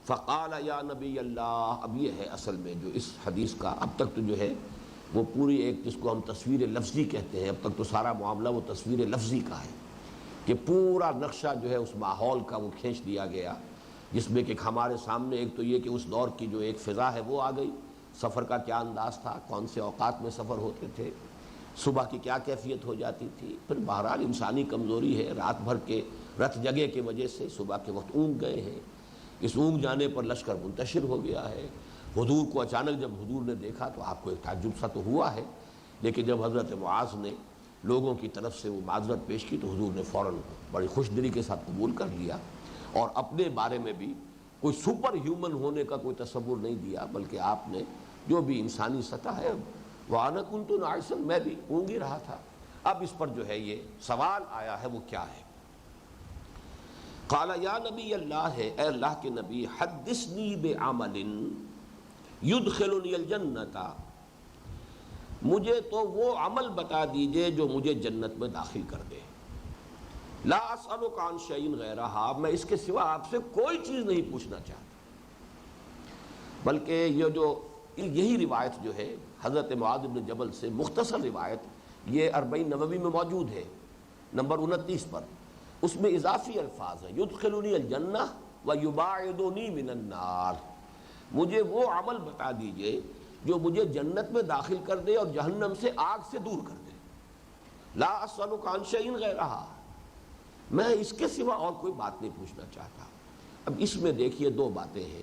فقال یا نبی اللہ، اب یہ ہے اصل میں جو اس حدیث کا اب تک تو جو ہے وہ پوری ایک جس کو ہم تصویر لفظی کہتے ہیں، اب تک تو سارا معاملہ وہ تصویر لفظی کا ہے کہ پورا نقشہ جو ہے اس ماحول کا وہ کھینچ دیا گیا، جس میں کہ ہمارے سامنے ایک تو یہ کہ اس دور کی جو ایک فضا ہے وہ آ گئی، سفر کا کیا انداز تھا، کون سے اوقات میں سفر ہوتے تھے، صبح کی کیا کیفیت ہو جاتی تھی، پھر بہرحال انسانی کمزوری ہے، رات بھر کے رت جگے کی وجہ سے صبح کے وقت اونگ گئے ہیں، اس اونگ جانے پر لشکر منتشر ہو گیا ہے. حضور کو اچانک جب حضور نے دیکھا تو آپ کو ایک تعجب سا تو ہوا ہے، لیکن جب حضرت معاذ نے لوگوں کی طرف سے وہ معذرت پیش کی تو حضور نے فوراً بڑی خوش دلی کے ساتھ قبول کر لیا، اور اپنے بارے میں بھی کوئی سپر ہیومن ہونے کا کوئی تصور نہیں دیا، بلکہ آپ نے جو بھی انسانی سطح ہے، وَأَنَا كُنْتُ نَاعِسًا، میں بھی اونگ ہی رہا تھا. اب اس پر جو ہے یہ سوال آیا ہے وہ کیا ہے؟ قال یا نبی اللہ، ہے اے اللہ کے نبی، حدثنی بعمل، یدخلنی الجنت، مجھے تو وہ عمل بتا دیجئے جو مجھے جنت میں داخل کر دے. لا اسألک عن شیء غیرہا، میں اس کے سوا آپ سے کوئی چیز نہیں پوچھنا چاہتا. بلکہ یہی روایت جو ہے حضرت معاذ بن جبل سے، مختصر روایت، یہ 40 نووی میں موجود ہے نمبر 29 پر. اس میں اضافی الفاظ ہیں، یدخلنی الجنہ ویباعدنی من النار، مجھے وہ عمل بتا دیجئے جو مجھے جنت میں داخل کر دے اور جہنم سے، آگ سے دور کر دے. لا اسألک عن شیء غیرہا، میں اس کے سوا اور کوئی بات نہیں پوچھنا چاہتا. اب اس میں دیکھیے دو باتیں ہیں.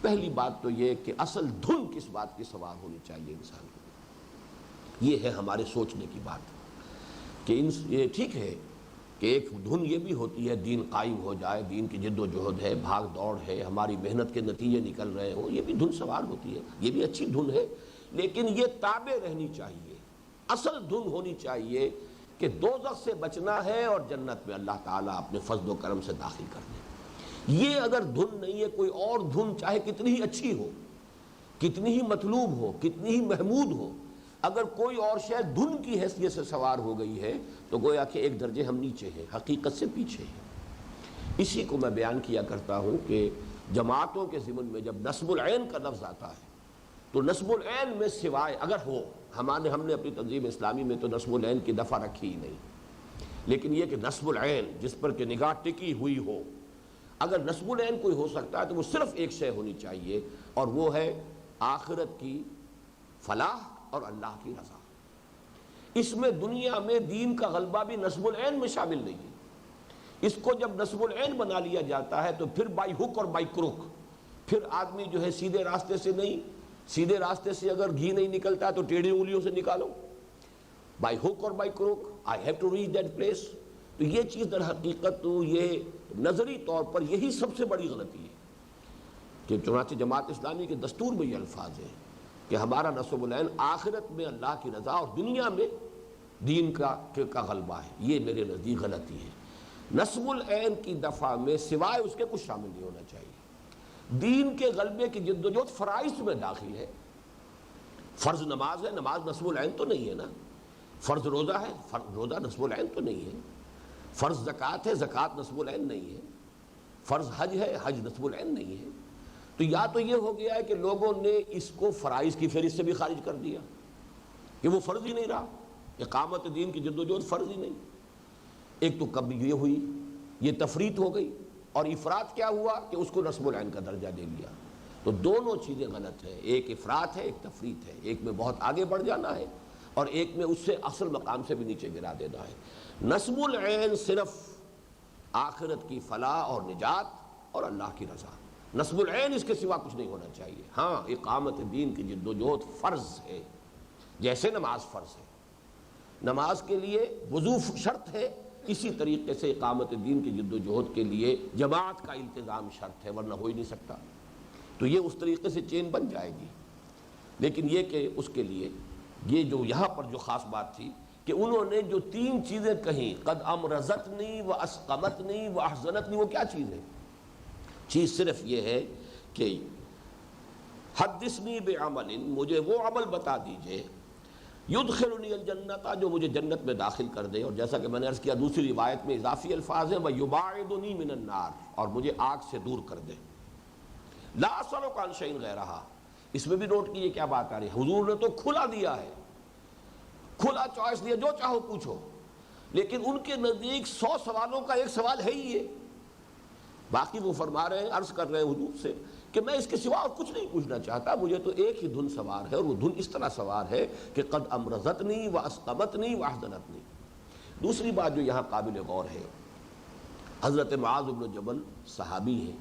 پہلی بات تو یہ کہ اصل دھن کس بات کی سوار ہونی چاہیے انسان کو. یہ ہے ہمارے سوچنے کی بات کہ یہ ٹھیک ہے کہ ایک دھن یہ بھی ہوتی ہے دین قائم ہو جائے، دین کی جد و جہد ہے، بھاگ دوڑ ہے، ہماری محنت کے نتیجے نکل رہے ہوں، یہ بھی دھن سوار ہوتی ہے، یہ بھی اچھی دھن ہے. لیکن یہ تابع رہنی چاہیے. اصل دھن ہونی چاہیے کہ دوزخ سے بچنا ہے اور جنت میں اللہ تعالیٰ اپنے فضل و کرم سے داخل کر دے. یہ اگر دھن نہیں ہے، کوئی اور دھن چاہے کتنی ہی اچھی ہو، کتنی ہی مطلوب ہو، کتنی ہی محمود ہو، اگر کوئی اور شے دھن کی حیثیت سے سوار ہو گئی ہے تو گویا کہ ایک درجے ہم نیچے ہیں، حقیقت سے پیچھے ہیں. اسی کو میں بیان کیا کرتا ہوں کہ جماعتوں کے ضمن میں جب نصب العین کا لفظ آتا ہے تو نصب العین میں سوائے اگر ہو، ہم نے اپنی تنظیم اسلامی میں تو نصب العین کی دفعہ رکھی ہی نہیں، لیکن یہ کہ نصب العین جس پر کہ نگاہ ٹکی ہوئی ہو، اگر نصب العین کوئی ہو سکتا ہے تو وہ صرف ایک شے ہونی چاہیے، اور وہ ہے آخرت کی فلاح اور اللہ کی رضا. اس میں دنیا میں دین کا غلبہ بھی نصب العین میں شامل نہیں ہے. اس کو جب نصب العین بنا لیا جاتا ہے تو پھر بائی ہک اور بائی کروک، پھر آدمی جو ہے سیدھے راستے سے نہیں، سیدھے راستے سے اگر گھی نہیں نکلتا تو ٹیڑھی انگلیوں سے نکالو، بائی ہک اور by crook I have to reach that place. تو یہ چیز در حقیقت تو یہ نظری طور پر یہی سب سے بڑی غلطی ہے کہ چنانچہ جماعت اسلامی کے دستور میں یہ الفاظ ہیں کہ ہمارا نصب العین آخرت میں اللہ کی رضا اور دنیا میں دین کا غلبہ ہے. یہ میرے نزدیک غلطی ہے. نصب العین کی دفعہ میں سوائے اس کے کچھ شامل نہیں ہونا چاہیے. دین کے غلبے کی جد و جہد فرائض میں داخل ہے. فرض نماز ہے، نماز نصب العین تو نہیں ہے نا. فرض روزہ ہے، روزہ نصب العین تو نہیں ہے. فرض زکوٰۃ ہے، زکوٰۃ نصب العین نہیں ہے. فرض حج ہے، حج نصب العین نہیں ہے. تو یا تو یہ ہو گیا ہے کہ لوگوں نے اس کو فرائض کی فہرست سے بھی خارج کر دیا کہ وہ فرض ہی نہیں رہا، اقامت دین کی جد و جہد فرض ہی نہیں. ایک تو کب یہ ہوئی، یہ تفریط ہو گئی، اور افراط کیا ہوا کہ اس کو نصب العین کا درجہ دے لیا. تو دونوں چیزیں غلط ہیں. ایک افراط ہے، ایک تفریط ہے. ایک میں بہت آگے بڑھ جانا ہے اور ایک میں اس سے اصل مقام سے بھی نیچے گرا دینا ہے. نصب العین صرف آخرت کی فلاح اور نجات اور اللہ کی رضا. نصب العین اس کے سوا کچھ نہیں ہونا چاہیے. ہاں اقامت دین کی جد و جہد فرض ہے، جیسے نماز فرض ہے، نماز کے لیے وضو شرط ہے، اسی طریقے سے اقامت دین کی جد و جہد کے لیے جماعت کا التزام شرط ہے، ورنہ ہو ہی نہیں سکتا. تو یہ اس طریقے سے چین بن جائے گی. لیکن یہ کہ اس کے لیے یہ جو یہاں پر جو خاص بات تھی کہ انہوں نے جو تین چیزیں کہیں، قد امرضتنی و اسقمتنی و احزنتنی، وہ کیا چیز ہے؟ چیز صرف یہ ہے کہ حدثنی بعمل، مجھے وہ عمل بتا دیجئے، یدخلنی الجنت، جو مجھے جنت میں داخل کر دے. اور جیسا کہ میں نے عرض کیا دوسری روایت میں اضافی الفاظ ہیں، ویباعدنی من النار، اور مجھے آگ سے دور کر دے. لا اسألک عن شیء غیرہا، اس میں بھی نوٹ کیجئے کیا بات آ رہی ہے. حضور نے تو کھلا دیا ہے، کھلا چوائس دیا، جو چاہو پوچھو. لیکن ان کے نزدیک 100 سوالوں کا ایک سوال ہے ہی یہ. باقی وہ فرما رہے ہیں، عرض کر رہے ہیں حضور سے کہ میں اس کے سوا اور کچھ نہیں پوچھنا چاہتا، مجھے تو ایک ہی دھن سوار ہے، اور وہ دھن اس طرح سوار ہے کہ قد امرضتنی و اسقمتنی و احزنتنی. دوسری بات جو یہاں قابل غور ہے، حضرت معاذ بن جبل صحابی ہیں،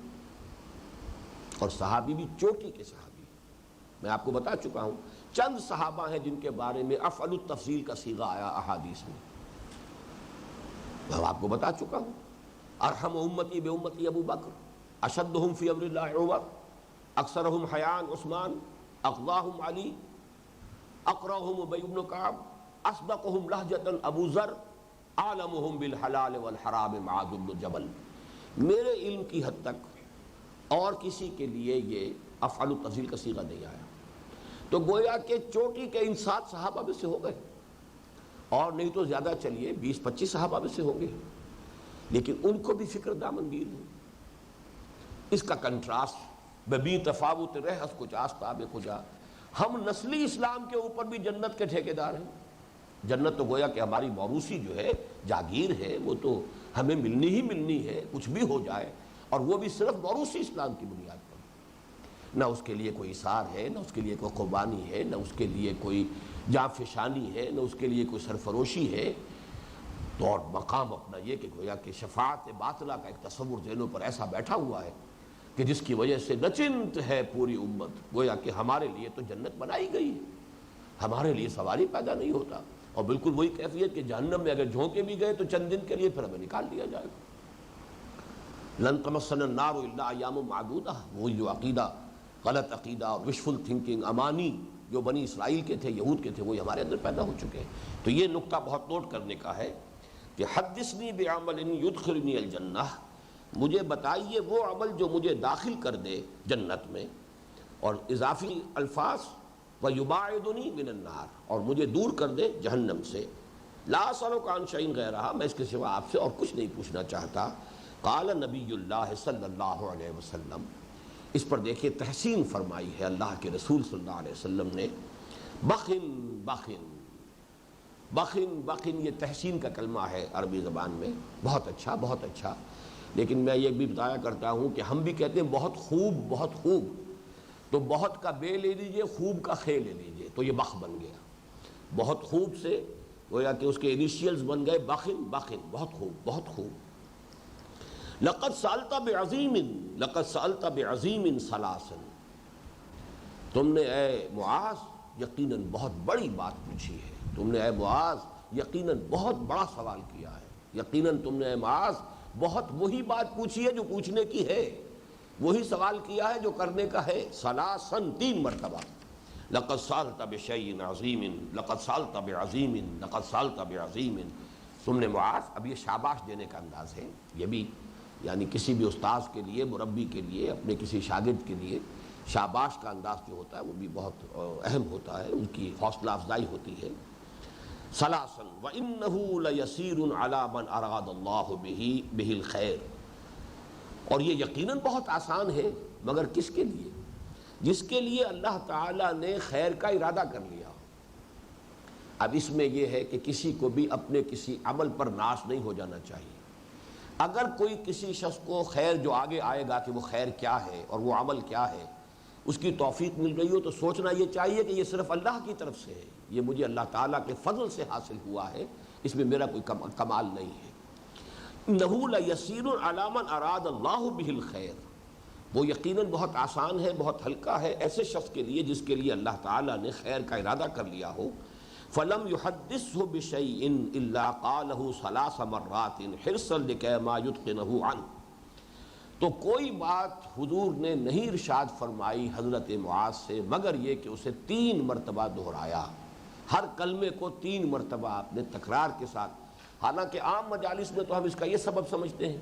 اور صحابی بھی چوٹی کے صحابی ہیں. میں آپ کو بتا چکا ہوں چند صحابہ ہیں جن کے بارے میں افعل التفضیل کا صیغہ آیا احادیث میں. میں آپ کو بتا چکا ہوں، ارحم امتی بے امتی ابو بکر، اشدہم فی امر اللہ عمر، اکثرہم حیاء عثمان، اقضاہم علی، اقرأہم ابی بن کعب، اسبقہم لہجۃ ابو ذر، عالمہم بالحلال والحرام معاذ بن جبل. میرے علم کی حد تک اور کسی کے لیے یہ افعال التفضیل کا صیغہ نہیں آیا. تو گویا کہ چوٹی کے ان 7 صحابہ میں سے ہو گئے، اور نہیں تو زیادہ چلیے 20-25 صحابہ میں سے ہوں گے، لیکن ان کو بھی فکر دامنگیر ہے. اس کا کنٹراسٹ ببی تفاوت رہ از کچھ آستاب کجا، ہم نسلی اسلام کے اوپر بھی جنت کے ٹھیکیدار ہیں. جنت تو گویا کہ ہماری موروثی جو ہے، جاگیر ہے، وہ تو ہمیں ملنی ہی ملنی ہے کچھ بھی ہو جائے، اور وہ بھی صرف موروثی اسلام کی بنیاد پر. نہ اس کے لیے کوئی اثار ہے، نہ اس کے لیے کوئی قربانی ہے، نہ اس کے لیے کوئی جاں فشانی ہے، نہ اس کے لیے کوئی سرفروشی ہے. تو اور مقام اپنا یہ کہ گویا کہ شفاعت باطلہ کا ایک تصور ذہنوں پر ایسا بیٹھا ہوا ہے کہ جس کی وجہ سے نچنت ہے پوری امت. گویا کہ ہمارے لیے تو جنت بنائی گئی ہے، ہمارے لیے سوال ہی پیدا نہیں ہوتا. اور بالکل وہی کیفیت کہ جہنم میں اگر جھونکے بھی گئے تو چند دن کے لیے پھر ہمیں نکال دیا جائے گا. لن تمسنا النار الا ایام معدودہ، وہی جو عقیدہ، غلط عقیدہ اور وشفل تھنکنگ، امانی جو بنی اسرائیل کے تھے، یہود کے تھے، وہی ہمارے اندر پیدا ہو چکے ہیں. تو یہ نقطہ بہت نوٹ کرنے کا ہے کہ حدثنی بعمل یدخلنی الجنہ، مجھے بتائیے وہ عمل جو مجھے داخل کر دے جنت میں، اور اضافی الفاظ وَيُبَاعِدُنِي مِنَ النَّارِ، اور مجھے دور کر دے جہنم سے. لا أسألك عن شيء غيرها، میں اس کے سوا آپ سے اور کچھ نہیں پوچھنا چاہتا. قال نبی اللہ صلی اللہ علیہ وسلم، اس پر دیکھیں تحسین فرمائی ہے اللہ کے رسول صلی اللہ علیہ وسلم نے. بخن بخن بخن بخن، یہ تحسین کا کلمہ ہے عربی زبان میں. بہت اچھا بہت اچھا. لیکن میں یہ بھی بتایا کرتا ہوں کہ ہم بھی کہتے ہیں بہت خوب بہت خوب، تو بہت کا بے لے لیجئے، خوب کا خے لے لیجئے، تو یہ بخ بن گیا. بہت خوب سے گویا کہ اس کے انیشیلز بن گئے بخن بخن، بہت خوب بہت خوب. لقد سألت بعظیم، لقد سألت بعظیم ثلاثا، تم نے اے معاذ یقیناً بہت بڑی بات پوچھی ہے. تم نے اے معاذ یقیناً بہت بڑا سوال کیا ہے. یقیناً تم نے اے معاذ بہت وہی بات پوچھی ہے جو پوچھنے کی ہے، وہی سوال کیا ہے جو کرنے کا ہے. ثلاثا، 3 مرتبہ. لقد سألت بشيء عظیم، لقد سألت بعظیم، لقد سألت بعظیم. تم نے معاذ، اب یہ شاباش دینے کا انداز ہے. یہ بھی یعنی کسی بھی استاذ کے لیے، مربی کے لیے، اپنے کسی شاگرد کے لیے شاباش کا انداز جو ہوتا ہے وہ بھی بہت اہم ہوتا ہے، ان کی حوصلہ افزائی ہوتی ہے. ثلاثا وَإِنَّهُ لَيَسِيرٌ عَلَى مَنْ أَرَادَ اللَّهُ بِهِ الْخَيْرِ، اور یہ یقیناً بہت آسان ہے مگر کس کے لیے؟ جس کے لیے اللہ تعالیٰ نے خیر کا ارادہ کر لیا. اب اس میں یہ ہے کہ کسی کو بھی اپنے کسی عمل پر ناش نہیں ہو جانا چاہیے. اگر کوئی کسی شخص کو خیر جو آگے آئے گا کہ وہ خیر کیا ہے اور وہ عمل کیا ہے، اس کی توفیق مل رہی ہو تو سوچنا یہ چاہیے کہ یہ صرف اللہ کی طرف سے ہے، یہ مجھے اللہ تعالیٰ کے فضل سے حاصل ہوا ہے، اس میں میرا کوئی کمال نہیں ہے. انہ لیسیر علی من اراد اللہ بہ الخیر، وہ یقیناً بہت آسان ہے، بہت ہلکا ہے ایسے شخص کے لیے جس کے لیے اللہ تعالیٰ نے خیر کا ارادہ کر لیا ہو. فلم يحدثه بشيء الا قاله 3 مرات حرصا لكي ما يتقنه عنه، تو کوئی بات حضور نے نہیں ارشاد فرمائی حضرت معاذ سے مگر یہ کہ اسے 3 مرتبہ دہرایا. ہر کلمے کو 3 مرتبہ آپ نے تکرار کے ساتھ. حالانکہ عام مجالس میں تو ہم اس کا یہ سبب سمجھتے ہیں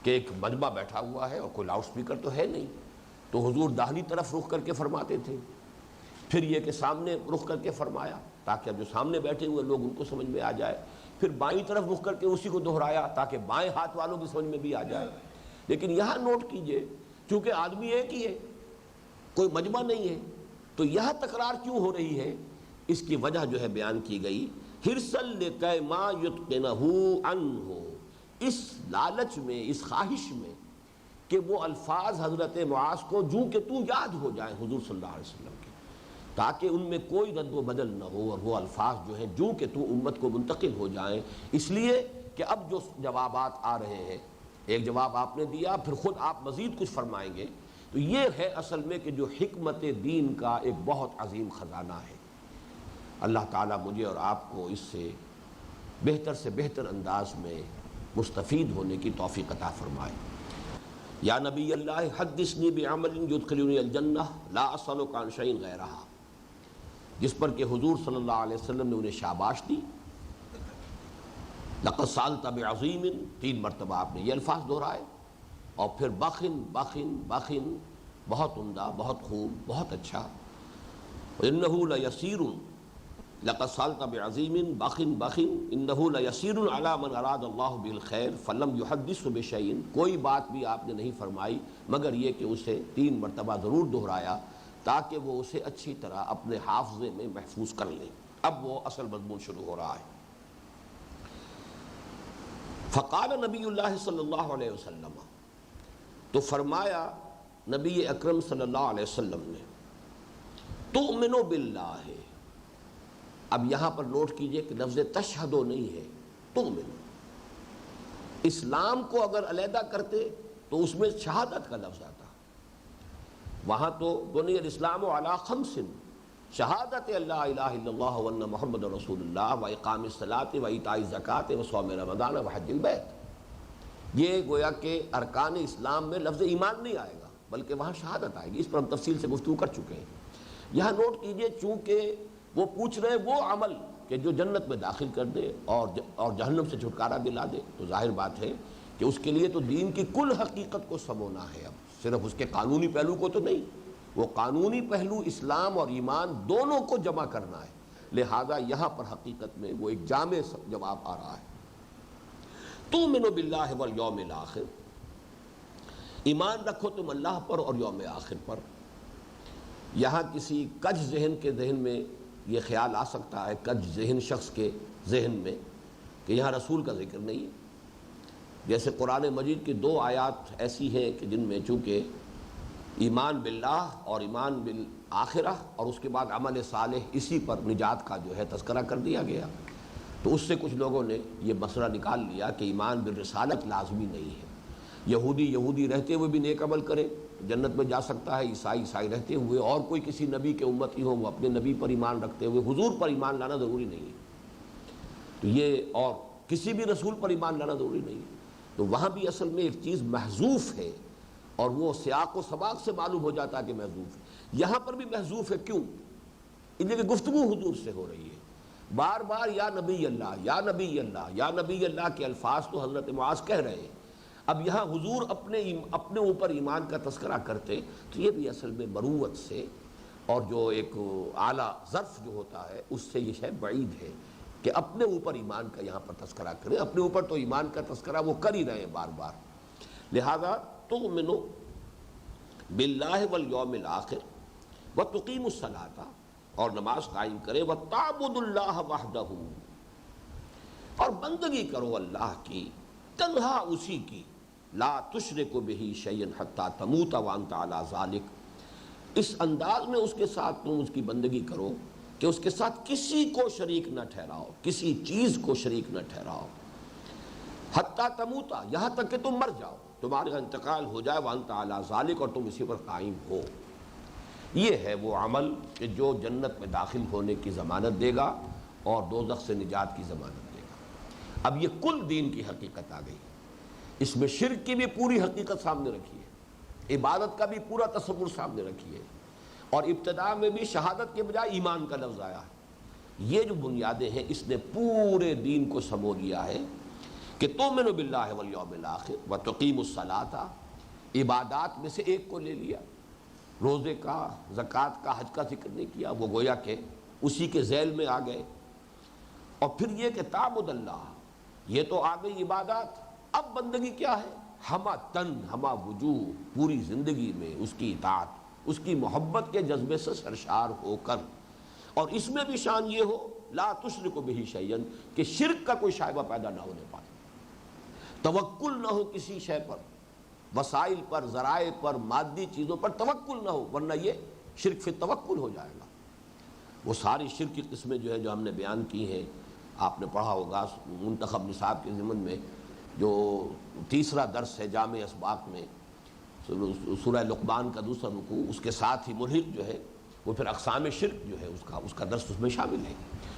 کہ ایک مجمع بیٹھا ہوا ہے اور کوئی لاؤڈ سپیکر تو ہے نہیں، تو حضور داہنی طرف رخ کر کے فرماتے تھے، پھر یہ کہ سامنے رخ کر کے فرمایا تاکہ اب جو سامنے بیٹھے ہوئے لوگ ان کو سمجھ میں آ جائے، پھر بائیں طرف رخ کر کے اسی کو دہرایا تاکہ بائیں ہاتھ والوں کی سمجھ میں بھی آ جائے. لیکن یہاں نوٹ کیجئے، چونکہ آدمی ایک ہی ہے، کوئی مجمع نہیں ہے، تو یہاں تکرار کیوں ہو رہی ہے؟ اس کی وجہ جو ہے بیان کی گئی. حرصا لکی ما یتقنہ عنہ، اس لالچ میں، اس خواہش میں کہ وہ الفاظ حضرت معاذ کو جو کہ تو یاد ہو جائیں حضور صلی اللہ علیہ وسلم کے، تاکہ ان میں کوئی رد و بدل نہ ہو، اور وہ الفاظ جو ہیں جو کہ تو امت کو منتقل ہو جائیں. اس لیے کہ اب جو جوابات آ رہے ہیں، ایک جواب آپ نے دیا، پھر خود آپ مزید کچھ فرمائیں گے، تو یہ ہے اصل میں کہ جو حکمت دین کا ایک بہت عظیم خزانہ ہے. اللہ تعالیٰ مجھے اور آپ کو اس سے بہتر انداز میں مستفید ہونے کی توفیق عطا فرمائے. یا نبی اللہ حدثنی بعمل یدخلنی الجنہ لا اسألک عن شیء غیرہ، جس پر کہ حضور صلی اللہ علیہ وسلم نے انہیں شاباش دی. لقد سألت بعظیم، 3 مرتبہ آپ نے یہ الفاظ دہرائے. اور پھر بخن بخن بخن، بہت عمدہ، بہت خوب، بہت اچھا. انہ لیسیر لقد سالت بعظیم بخن بخن انہ لیسیر علی من اراد اللہ بالخیر فلم یحدث بشیء. کوئی بات بھی آپ نے نہیں فرمائی مگر یہ کہ اسے 3 مرتبہ ضرور دہرایا تاکہ وہ اسے اچھی طرح اپنے حافظے میں محفوظ کر لیں. اب وہ اصل مضمون شروع ہو رہا ہے. فقال نبی اللہ صلی اللہ علیہ وسلم، تو فرمایا نبی اکرم صلی اللہ علیہ وسلم نے، تؤمن باللہ. اب یہاں پر نوٹ کیجئے کہ لفظ تشہدو نہیں ہے، تؤمن. اسلام کو اگر علیحدہ کرتے تو اس میں شہادت کا لفظ آتا. وہاں تو بنی الاسلام علی 5، شہادت اللہ الہ الا اللہ وان محمد رسول اللہ واقام الصلاۃ وایتاء الزکوٰۃ وصوم رمضان وحج البیت. یہ گویا کہ ارکان اسلام میں لفظ ایمان نہیں آئے گا بلکہ وہاں شہادت آئے گی. اس پر ہم تفصیل سے گفتگو کر چکے ہیں. یہاں نوٹ کیجئے چونکہ وہ پوچھ رہے وہ عمل کہ جو جنت میں داخل کر دے اور جہنم سے چھٹکارا دلا دے، تو ظاہر بات ہے کہ اس کے لیے تو دین کی کل حقیقت کو سمونا ہے. اب صرف اس کے قانونی پہلو کو تو نہیں، وہ قانونی پہلو اسلام اور ایمان دونوں کو جمع کرنا ہے. لہذا یہاں پر حقیقت میں وہ ایک جامع جواب آ رہا ہے. تؤمن باللہ والیوم الآخر، ایمان رکھو تم اللہ پر اور یوم آخر پر. یہاں کسی کج ذہن کے ذہن میں یہ خیال آ سکتا ہے، کج ذہن شخص کے ذہن میں، کہ یہاں رسول کا ذکر نہیں ہے. جیسے قرآن مجید کی 2 آیات ایسی ہیں کہ جن میں چونکہ ایمان باللہ اور ایمان بالآخرہ اور اس کے بعد عمل صالح، اسی پر نجات کا جو ہے تذکرہ کر دیا گیا، تو اس سے کچھ لوگوں نے یہ مسئلہ نکال لیا کہ ایمان بالرسالت لازمی نہیں ہے. یہودی رہتے ہوئے بھی نیک عمل کرے جنت میں جا سکتا ہے، عیسائی رہتے ہوئے اور کوئی کسی نبی کے امتی ہو وہ اپنے نبی پر ایمان رکھتے ہوئے حضور پر ایمان لانا ضروری نہیں ہے. تو یہ اور کسی بھی رسول پر ایمان لانا ضروری نہیں ہے. تو وہاں بھی اصل میں ایک چیز محذوف ہے اور وہ سیاق و سباق سے معلوم ہو جاتا ہے کہ محذوف ہے. یہاں پر بھی محذوف ہے. کیوں؟ اس لیے کہ گفتگو حضور سے ہو رہی ہے. بار بار یا نبی اللہ یا نبی اللہ یا نبی اللہ کے الفاظ تو حضرت معاذ کہہ رہے ہیں. اب یہاں حضور اپنے اوپر ایمان کا تذکرہ کرتے تو یہ بھی اصل میں مروت سے اور جو ایک اعلیٰ ظرف جو ہوتا ہے اس سے یہ شے بعید ہے کہ اپنے اوپر ایمان کا یہاں پر تذکرہ کریں. اپنے اوپر تو ایمان کا تذکرہ وہ کر ہی رہے ہیں بار بار. لہذا تؤمنوا باللہ والیوم الآخر وتقیموا الصلاۃ، اور نماز قائم کرے، وتعبدوا اللہ وحدہ، اور بندگی کرو اللہ کی تنہا اسی کی، لا تشرکوا بہ شیئا حتی تموت وانت علی ذلک. اس انداز میں اس کے ساتھ تم اس کی بندگی کرو کہ اس کے ساتھ کسی کو شریک نہ ٹھہراؤ، کسی چیز کو شریک نہ ٹھہراؤ. حتی تموت، یہاں تک کہ تم مر جاؤ، تمہارا انتقال ہو جائے، وانت علی ذلک، اور تم اسی پر قائم ہو. یہ ہے وہ عمل کہ جو جنت میں داخل ہونے کی ضمانت دے گا اور دوزخ سے نجات کی ضمانت دے گا. اب یہ کل دین کی حقیقت آ گئی. اس میں شرک کی بھی پوری حقیقت سامنے رکھی ہے، عبادت کا بھی پورا تصور سامنے رکھی ہے، اور ابتداء میں بھی شہادت کے بجائے ایمان کا لفظ آیا ہے. یہ جو بنیادیں ہیں اس نے پورے دین کو سمو لیا ہے کہ تؤمنوا باللہ والیوم الآخر وتقیموا الصلاۃ. عبادات میں سے ایک کو لے لیا، روزے کا، زکوٰۃ کا، حج کا ذکر نہیں کیا، وہ گویا کہ اسی کے ذیل میں آ گئے. اور پھر یہ کہ تعبد اللہ، یہ تو آ گئی عبادات. اب بندگی کیا ہے؟ ہمہ تن ہمہ وجوہ، پوری زندگی میں اس کی اطاعت، اس کی محبت کے جذبے سے سرشار ہو کر، اور اس میں بھی شان یہ ہو لا تشرکوا بہ شیئا، کہ شرک کا کوئی شائبہ پیدا نہ ہونے پائے، توکل نہ ہو کسی شے پر، وسائل پر، ذرائع پر، مادی چیزوں پر توکل نہ ہو، ورنہ یہ شرک فی توکل ہو جائے گا. وہ ساری شرک کی قسمیں جو ہے جو ہم نے بیان کی ہیں، آپ نے پڑھا ہوگا منتخب نصاب کے ضمن میں جو 3 درس ہے جامع اسباق میں، سورہ لقمان کا 2 رکوع، اس کے ساتھ ہی ملحق جو ہے وہ پھر اقسام شرک جو ہے اس کا درس اس میں شامل ہے.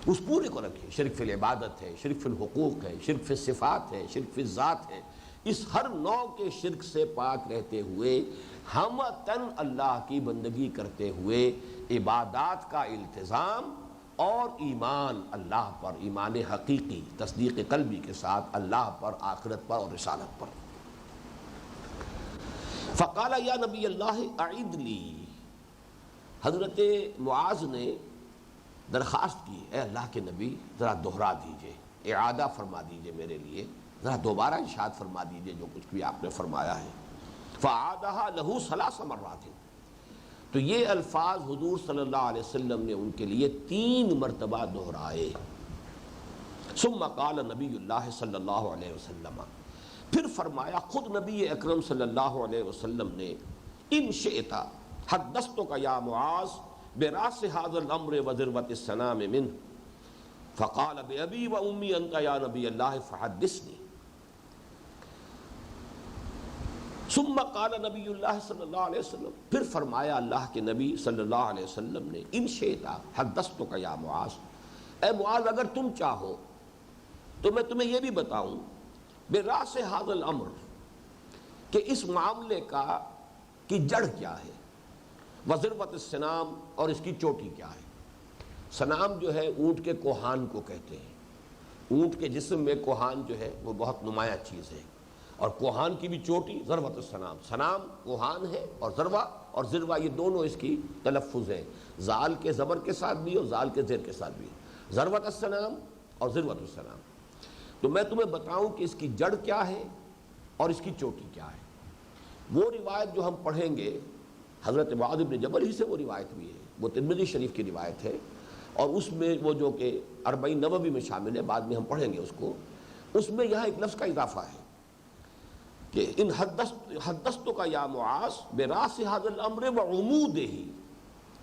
اس پورے کو رکھیے. شرک فی العبادت ہے، شرک فی الحقوق ہے، شرک فی الصفات ہے، شرک فی الذات ہے. اس ہر نوع کے شرک سے پاک رہتے ہوئے ہم تن اللہ کی بندگی کرتے ہوئے عبادات کا التزام اور ایمان اللہ پر، ایمان حقیقی، تصدیق قلبی کے ساتھ اللہ پر، آخرت پر اور رسالت پر. فقال یا نبی اللہ اعد لی، حضرت معاذ نے درخواست کی، اے اللہ کے نبی ذرا دوہرا دیجئے، اعادہ فرما دیجئے میرے لیے، ذرا دوبارہ ارشاد فرما دیجئے جو کچھ بھی آپ نے فرمایا ہے۔ فعادها له 3 مرات، تو یہ الفاظ حضور صلی اللہ علیہ وسلم نے ان کے لیے 3 مرتبہ دہرائے۔ ثم قال نبی اللہ صلی اللہ علیہ وسلم، پھر فرمایا خود نبی اکرم صلی اللہ علیہ وسلم نے، ان شئت حدثتک یا معاذ براس هذا الامر وذروة السنام منه، فقال بأبی و امی انت یا نبی اللہ فحدثنی۔ ثم قال نبی اللہ صلی اللہ علیہ وسلم، پھر فرمایا اللہ کے نبی صلی اللہ علیہ وسلم نے، ان شئت حدثتک یا معاذ، اے معاذ اگر تم چاہو تو میں تمہیں یہ بھی بتاؤں براس هذا الامر، کہ اس معاملے کی جڑ کیا ہے، وذروۃ السنام، اور اس کی چوٹی کیا ہے۔ سنام جو ہے اونٹ کے کوہان کو کہتے ہیں، اونٹ کے جسم میں کوہان جو ہے وہ بہت نمایاں چیز ہے، اور کوہان کی بھی چوٹی ذروۃ السنام، سنام کوہان ہے، اور ذروہ یہ دونوں اس کی تلفظ ہیں، زال کے زبر کے ساتھ بھی اور زال کے زیر کے ساتھ بھی، ذروۃ السنام اور ذروۃ السنام۔ تو میں تمہیں بتاؤں کہ اس کی جڑ کیا ہے اور اس کی چوٹی کیا ہے۔ وہ روایت جو ہم پڑھیں گے حضرت معاذ بن جبل ہی سے وہ روایت بھی ہے، وہ ترمذی شریف کی روایت ہے، اور اس میں وہ جو کہ 40 نووی میں شامل ہے، بعد میں ہم پڑھیں گے اس کو، اس میں یہاں ایک لفظ کا اضافہ ہے کہ ان حدثتک یا معاذ براس هذا الامر وعمودہ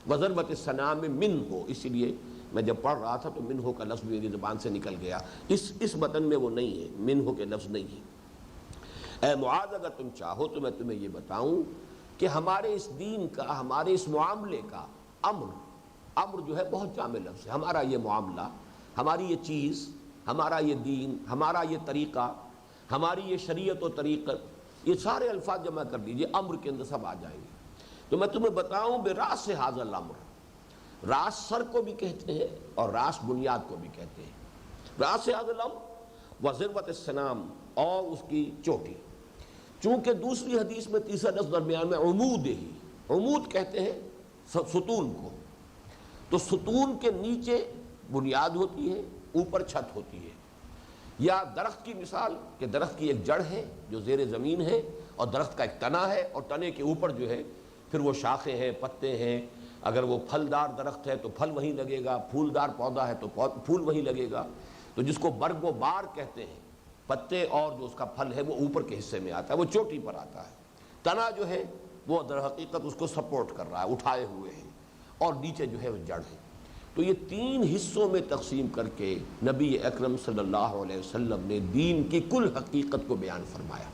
وذروۃ السنام منہ، اسی لیے میں جب پڑھ رہا تھا تو منہ کا لفظ میری زبان سے نکل گیا، اس متن میں وہ نہیں ہے، منہ کے لفظ نہیں ہے۔ اے معاذ اگر تم چاہو تو میں تمہیں یہ بتاؤں کہ ہمارے اس دین کا، ہمارے اس معاملے کا، امر جو ہے بہت جامع لفظ ہے، ہمارا یہ معاملہ، ہماری یہ چیز، ہمارا یہ دین، ہمارا یہ طریقہ، ہماری یہ شریعت و طریقت، یہ سارے الفاظ جمع کر دیجئے، امر کے اندر سب آ جائیں گے۔ تو میں تمہیں بتاؤں براس هذا الامر، راس سر کو بھی کہتے ہیں اور راس بنیاد کو بھی کہتے ہیں، راس هذا الامر وذروۃ السنام، اور اس کی چوٹی۔ چونکہ دوسری حدیث میں تیسرا لفظ درمیان میں عمود ہی، عمود کہتے ہیں ستون کو، تو ستون کے نیچے بنیاد ہوتی ہے، اوپر چھت ہوتی ہے، یا درخت کی مثال کہ درخت کی ایک جڑ ہے جو زیر زمین ہے، اور درخت کا ایک تنا ہے، اور تنے کے اوپر جو ہے پھر وہ شاخیں ہیں، پتے ہیں، اگر وہ پھلدار درخت ہے تو پھل وہیں لگے گا، پھولدار پودا ہے تو پھول وہیں لگے گا، تو جس کو برگ و بار کہتے ہیں، پتے اور جو اس کا پھل ہے وہ اوپر کے حصے میں آتا ہے، وہ چوٹی پر آتا ہے، تنا جو ہے وہ در حقیقت اس کو سپورٹ کر رہا ہے، اٹھائے ہوئے ہیں، اور نیچے جو ہے وہ جڑ ہے۔ تو یہ 3 حصوں میں تقسیم کر کے نبی اکرم صلی اللہ علیہ وسلم نے دین کی کل حقیقت کو بیان فرمایا۔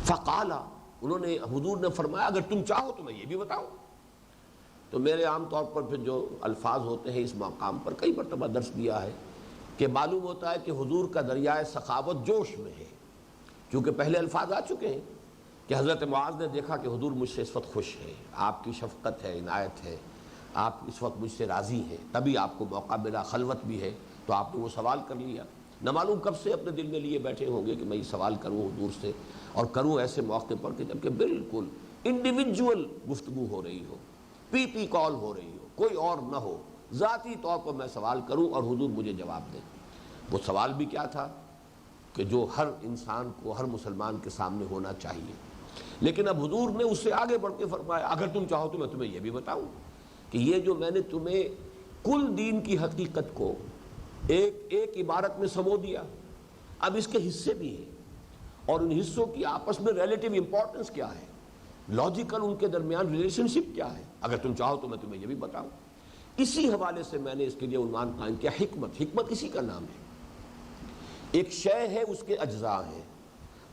فقال، انہوں نے، حضور نے فرمایا اگر تم چاہو تو میں یہ بھی بتاؤں۔ تو میرے عام طور پر پھر جو الفاظ ہوتے ہیں اس مقام پر کئی مرتبہ درس دیا ہے کہ معلوم ہوتا ہے کہ حضور کا دریائے سخاوت جوش میں ہے، کیونکہ پہلے الفاظ آ چکے ہیں کہ حضرت معاذ نے دیکھا کہ حضور مجھ سے اس وقت خوش ہے، آپ کی شفقت ہے، عنایت ہے، آپ اس وقت مجھ سے راضی ہیں، تبھی آپ کو موقع ملا، خلوت بھی ہے تو آپ نے وہ سوال کر لیا۔ نہ معلوم کب سے اپنے دل میں لیے بیٹھے ہوں گے کہ میں یہ سوال کروں حضور سے، اور کروں ایسے موقع پر کہ جبکہ بالکل انڈیویجول گفتگو ہو رہی ہو، پی پی کال ہو رہی ہو، کوئی اور نہ ہو، ذاتی طور پر میں سوال کروں اور حضور مجھے جواب دیں۔ وہ سوال بھی کیا تھا کہ جو ہر انسان کو، ہر مسلمان کے سامنے ہونا چاہیے، لیکن اب حضور نے اس سے آگے بڑھ کے فرمایا اگر تم چاہو تو میں تمہیں یہ بھی بتاؤں کہ یہ جو میں نے تمہیں کل دین کی حقیقت کو ایک عبارت میں سمو دیا، اب اس کے حصے بھی ہیں، اور ان حصوں کی آپس میں ریلیٹیو امپورٹنس کیا ہے، لاجیکل ان کے درمیان ریلیشن شپ کیا ہے، اگر تم چاہو تو میں تمہیں یہ بھی بتاؤں۔ اسی حوالے سے میں نے اس کے لیے عنوان قائم کیا حکمت۔ حکمت اسی کا نام ہے، ایک شے ہے، اس کے اجزاء ہیں،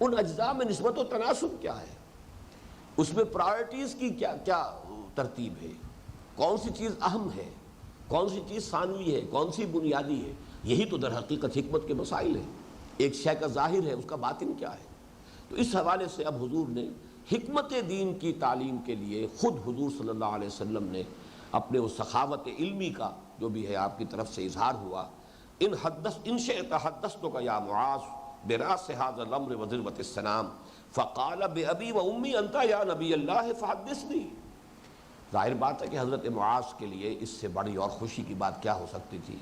ان اجزاء میں نسبت و تناسب کیا ہے، اس میں پرائرٹیز کی کیا ترتیب ہے، کون سی چیز اہم ہے، کون سی چیز ثانوی ہے، کون سی بنیادی ہے، یہی تو در حقیقت حکمت کے مسائل ہیں۔ ایک شے کا ظاہر ہے، اس کا باطن کیا ہے۔ تو اس حوالے سے اب حضور نے حکمت دین کی تعلیم کے لیے خود حضور صلی اللہ علیہ وسلم نے اپنے اس سخاوت علمی کا جو بھی ہے آپ کی طرف سے اظہار ہوا، ان شئت حدثتک یا معاذ براس هذا الامر وذروة السنام فقال بأبی و امی انت یا نبی اللہ فحدثنی. ظاہر بات ہے کہ حضرت معاذ کے لیے اس سے بڑی اور خوشی کی بات کیا ہو سکتی تھی.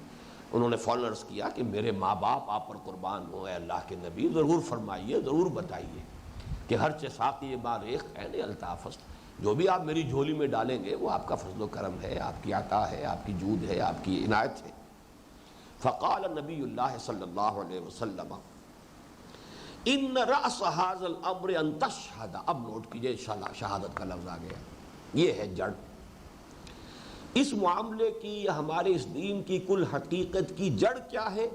انہوں نے فوراً عرض کیا کہ میرے ماں باپ آپ پر قربان ہوں اے اللہ کے نبی، ضرور فرمائیے، ضرور بتائیے کہ ہر ساقی باریخ عین الطافس، جو بھی آپ میری جھولی میں ڈالیں گے وہ آپ کا فضل و کرم ہے، آپ کی عطا ہے، آپ کی جود ہے، آپ کی عنایت ہے. فقال نبی اللہ صلی اللہ علیہ وسلم ان رأس هذا الامر ان تشهد. اب نوٹ کیجئے شہادت کا لفظ آ گیا، یہ ہے جڑ اس معاملے کی، ہمارے اس دین کی کل حقیقت کی جڑ کیا ہے؟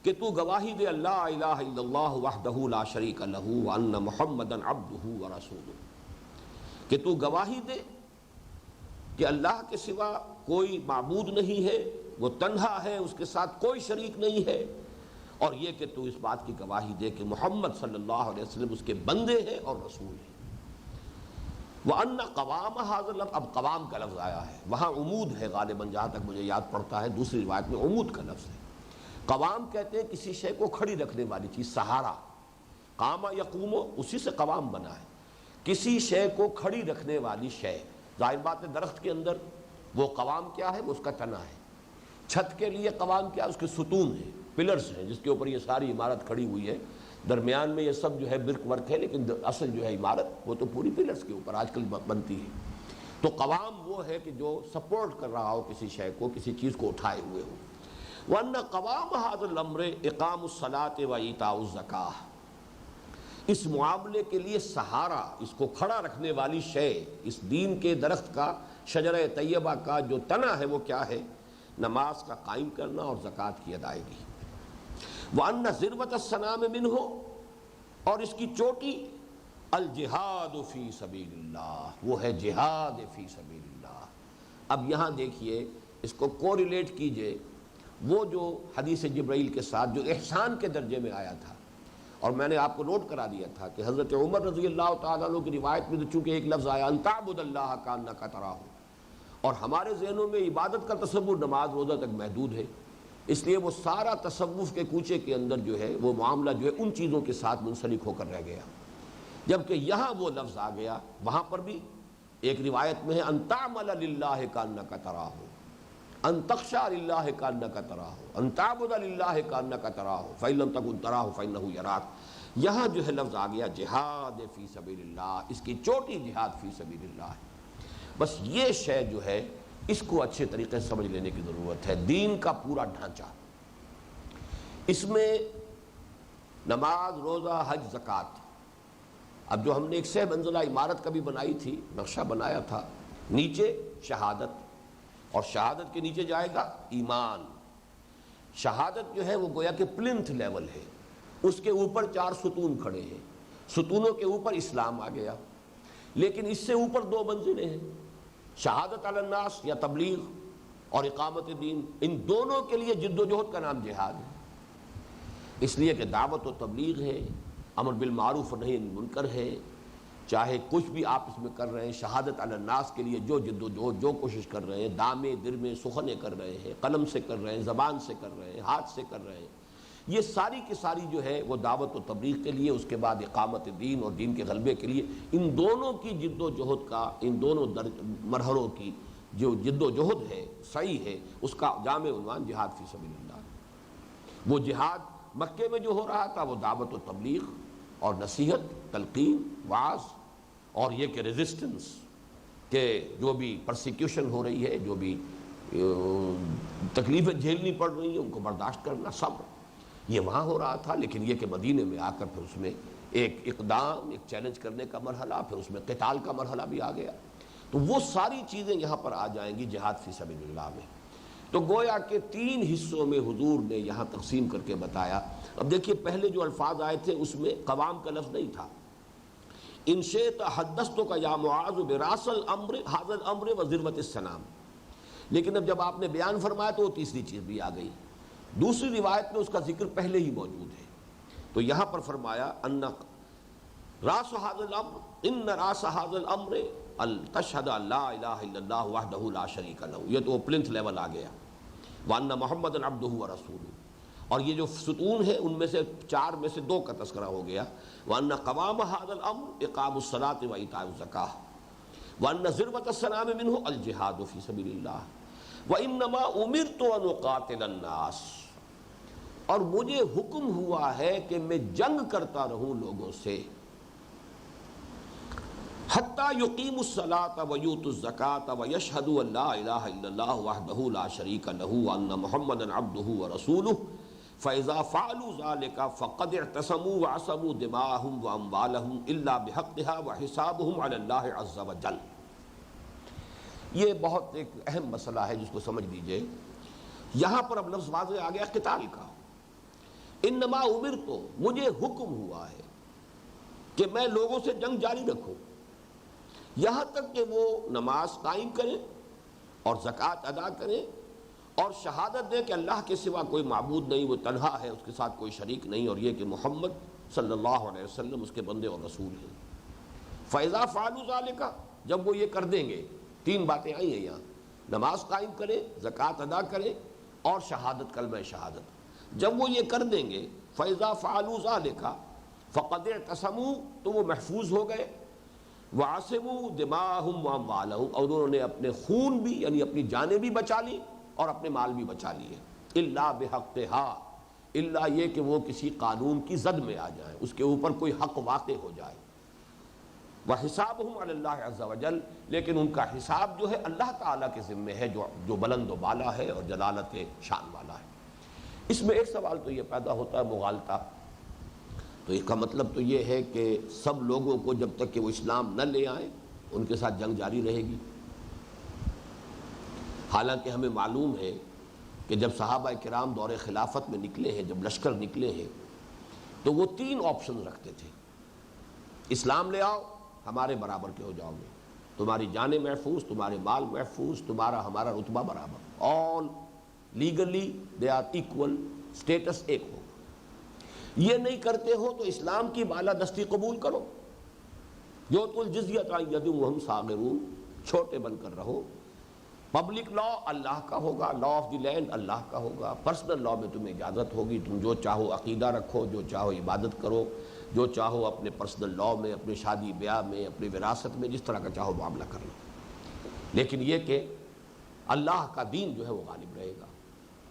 کہ تو گواہی دے اللہ الہ الا اللہ وحدہ لا شریک لہ وان محمدا عبدہ ورسولہ، کہ تو گواہی دے کہ اللہ کے سوا کوئی معبود نہیں ہے، وہ تنہا ہے، اس کے ساتھ کوئی شریک نہیں ہے، اور یہ کہ تو اس بات کی گواہی دے کہ محمد صلی اللہ علیہ وسلم اس کے بندے ہیں اور رسول ہیں. وَأَنَّ قَوَامَ هَذَا اللَّفْظ، اب قوام کا لفظ آیا ہے، وہاں عمود ہے غالباً جہاں تک مجھے یاد پڑتا ہے، دوسری روایت میں عمود کا لفظ ہے. قوام کہتے ہیں کسی شے کو کھڑی رکھنے والی چیز، سہارا. قام یقوم اسی سے قوام بنا ہے، کسی شے کو کھڑی رکھنے والی شے. ظاہر بات ہے درخت کے اندر وہ قوام کیا ہے؟ وہ اس کا تنا ہے. چھت کے لیے قوام کیا ہے؟ اس کے ستون ہیں، پلرز ہیں، جس کے اوپر یہ ساری عمارت کھڑی ہوئی ہے. درمیان میں یہ سب جو ہے برک ورک ہے، لیکن اصل جو ہے عمارت وہ تو پوری پلرز کے اوپر آج کل بنتی ہے. تو قوام وہ ہے کہ جو سپورٹ کر رہا ہو کسی شے کو، کسی چیز کو اٹھائے ہوئے ہو. وَأَنَّ قَوَامَ هَذَا الْأَمْرِ إِقَامُ الصَّلَاةِ وَإِيتَاءُ الزَّكَاةِ. اس معاملے کے لیے سہارا، اس کو کھڑا رکھنے والی شے، اس دین کے درخت کا، شجرہ طیبہ کا جو تنا ہے وہ کیا ہے؟ نماز کا قائم کرنا اور زکوٰۃ کی ادائیگی. وَأَنَّ ذِرْوَةَ السَّنَامِ مِنْهُ، اور اس کی چوٹی الجہاد فی سبیل اللہ، وہ ہے جہاد فی سبیل اللہ. اب یہاں دیکھیے، اس کو کوریلیٹ کیجئے وہ جو حدیث جبرائیل کے ساتھ جو احسان کے درجے میں آیا تھا، اور میں نے آپ کو نوٹ کرا دیا تھا کہ حضرت عمر رضی اللہ تعالیٰ عنہ کی روایت میں تو چونکہ ایک لفظ آیا ان تعبد اللہ کانک تراہ، اور ہمارے ذہنوں میں عبادت کا تصور نماز روزہ تک محدود ہے، اس لیے وہ سارا تصوف کے کوچے کے اندر جو ہے وہ معاملہ جو ہے ان چیزوں کے ساتھ منسلک ہو کر رہ گیا. جبکہ یہاں وہ لفظ آ گیا، وہاں پر بھی ایک روایت میں ہے ان تعمل للہ کانک تراہ، ان تخشع للہ کانک تراہ، ان تعبد للہ کانک تراہ فإن لم تکن تراہ فإنہ یراک. یہاں جو ہے لفظ آ گیا جہاد فی سبیل اللہ، اس کی چوٹی جہاد فی سبیل اللہ ہے. بس یہ شے جو ہے اس کو اچھے طریقے سے سمجھ لینے کی ضرورت ہے. دین کا پورا ڈھانچہ، اس میں نماز، روزہ، حج، زکوٰۃ. اب جو ہم نے ایک سہ منزلہ عمارت کبھی بنائی تھی، نقشہ بنایا تھا، نیچے شہادت، اور شہادت کے نیچے جائے گا ایمان. شہادت جو ہے وہ گویا کہ پلنتھ لیول ہے، اس کے اوپر 4 ستون کھڑے ہیں، ستونوں کے اوپر اسلام آ گیا. لیکن اس سے اوپر 2 منزلیں ہیں، شہادت علی الناس یا تبلیغ اور اقامت دین. ان دونوں کے لیے جد و جہد کا نام جہاد ہے. اس لیے کہ دعوت و تبلیغ ہے، امر بالمعروف و نہی عن المنکر ہے، چاہے کچھ بھی آپ اس میں کر رہے ہیں. شہادت علی الناس کے لیے جو جد و جہد، جو کوشش کر رہے ہیں، دامے درمے سخنیں کر رہے ہیں، قلم سے کر رہے ہیں، زبان سے کر رہے ہیں، ہاتھ سے کر رہے ہیں، یہ ساری کی ساری جو ہے وہ دعوت و تبلیغ کے لیے، اس کے بعد اقامت دین اور دین کے غلبے کے لیے. ان دونوں کی جد و جہد کا، ان دونوں مرحلوں کی جو جد و جہد ہے، سعی ہے، اس کا جامع عنوان جہاد فی سبیل اللہ. وہ جہاد مکے میں جو ہو رہا تھا وہ دعوت و تبلیغ اور نصیحت، تلقین، وعظ، اور یہ کہ ریزسٹنس، کہ جو بھی پرسیکیوشن ہو رہی ہے، جو بھی تکلیفیں جھیلنی پڑ رہی ہیں ان کو برداشت کرنا، صبر، یہ وہاں ہو رہا تھا. لیکن یہ کہ مدینے میں آ کر پھر اس میں ایک اقدام، ایک چیلنج کرنے کا مرحلہ، پھر اس میں قتال کا مرحلہ بھی آ گیا. تو وہ ساری چیزیں یہاں پر آ جائیں گی جہاد فی سبیل اللہ میں. تو گویا کہ 3 حصوں میں حضور نے یہاں تقسیم کر کے بتایا. اب دیکھیے پہلے جو الفاظ آئے تھے اس میں قوام کا لفظ نہیں تھا. ان شئت حدثتک یا معاذ براس الامر ھذا الامر وذروۃ السنام. لیکن اب جب آپ نے بیان فرمایا تو وہ تیسری چیز بھی آ گئی. دوسری روایت میں اس کا ذکر پہلے ہی موجود ہے. تو یہاں پر فرمایا ان راس ھذا الامر، ان راس ھذا الامر تشہد لا الہ الا اللہ وحدہ لا شریک لہ. یہ تو پلنتھ لیول آ گیا. وان محمدا عبدہ ورسولہ. اور یہ جو ستون ہے ان میں سے 4 میں سے 2 کا تذکرہ ہو گیا، وَأَنَّ قَوَامَ هَذَا الْأَمْرِ إِقَامُ الصَّلَاةِ وَإِيتَاءُ الزَّكَاةِ وَأَنَّ ذِرْوَةَ السَّنَامِ مِنْهُ الْجِهَادُ فِي سَبِيلِ اللَّهِ وَإِنَّمَا أُمِرْتُ أَنْ أُقَاتِلَ النَّاسَ، اور مجھے حکم ہوا ہے کہ میں جنگ کرتا رہوں لوگوں سے، حَتَّى يُقِيمُوا الصَّلَاةَ وَيُؤْتُوا الزَّكَاةَ وَيَشْهَدُوا أَن لَّا إِلَٰهَ إِلَّا اللَّهُ وَحْدَهُ لَا شَرِيكَ لَهُ وَأَنَّ مُحَمَّدًا عَبْدُهُ وَرَسُولُهُ فَإِذَا فَعَلُوا ذَلِكَ فَقَدِ اعْتَصَمُوا وَعَصَمُوا دِمَاءَهُمْ وَأَمْوَالَهُمْ إِلَّا بِحَقِّهَا وَحِسَابُهُمْ عَلَى اللَّهِ عَزَّ وَجَلَّ۔ یہ بہت ایک اہم مسئلہ ہے جس کو سمجھ لیجئے۔ یہاں پر اب لفظ واضح آ گیا قتال کا، انما امرت، مجھے حکم ہوا ہے کہ میں لوگوں سے جنگ جاری رکھوں یہاں تک کہ وہ نماز قائم کریں اور زکوٰۃ ادا کریں اور شہادت دے کہ اللہ کے سوا کوئی معبود نہیں، وہ تنہا ہے، اس کے ساتھ کوئی شریک نہیں، اور یہ کہ محمد صلی اللہ علیہ وسلم اس کے بندے اور رسول ہیں۔ فَإِذَا فَعَلُوا ذَلِكَ، جب وہ یہ کر دیں گے، 3 باتیں آئی ہیں یہاں، نماز قائم کریں، زکوٰۃ ادا کریں اور شہادت، کلمہ شہادت، جب وہ یہ کر دیں گے، فَإِذَا فَعَلُوا ذَلِكَ فَقَدِ اعْتَصَمُوا، تو وہ محفوظ ہو گئے، وَعَصِمُوا دِمَاءَهُمْ وَأَمْوَالَهُمْ، اور انہوں نے اپنے خون بھی یعنی اپنی جانیں بھی بچا لی اور اپنے مال بھی بچا لیے، الا بحقها، الا یہ کہ وہ کسی قانون کی زد میں آ جائیں، اس کے اوپر کوئی حق واقع ہو جائے، وحسابهم علی اللہ عز وجل، لیکن ان کا حساب جو ہے اللہ تعالیٰ کے ذمے ہے جو بلند و بالا ہے اور جلالت شان والا ہے۔ اس میں ایک سوال تو یہ پیدا ہوتا ہے مغالطہ، تو اس کا مطلب تو یہ ہے کہ سب لوگوں کو جب تک کہ وہ اسلام نہ لے آئیں ان کے ساتھ جنگ جاری رہے گی؟ حالانکہ ہمیں معلوم ہے کہ جب صحابہ کرام دور خلافت میں نکلے ہیں، جب لشکر نکلے ہیں، تو وہ 3 آپشن رکھتے تھے۔ اسلام لے آؤ، ہمارے برابر کے ہو جاؤ گے، تمہاری جانیں محفوظ، تمہارے مال محفوظ، تمہارا ہمارا رتبہ برابر، all legally they are equal, status ایک ہو۔ یہ نہیں کرتے ہو تو اسلام کی بالادستی قبول کرو، یؤتوا الجزیۃ عن ید وہم صاغرون، چھوٹے بن کر رہو، پبلک لا اللہ کا ہوگا، لا آف دی لینڈ اللہ کا ہوگا، پرسنل لا میں تمہیں اجازت ہوگی، تم جو چاہو عقیدہ رکھو، جو چاہو عبادت کرو، جو چاہو اپنے پرسنل لا میں، اپنے شادی بیاہ میں، اپنی وراثت میں جس طرح کا چاہو معاملہ کر لو، لیکن یہ کہ اللہ کا دین جو ہے وہ غالب رہے گا۔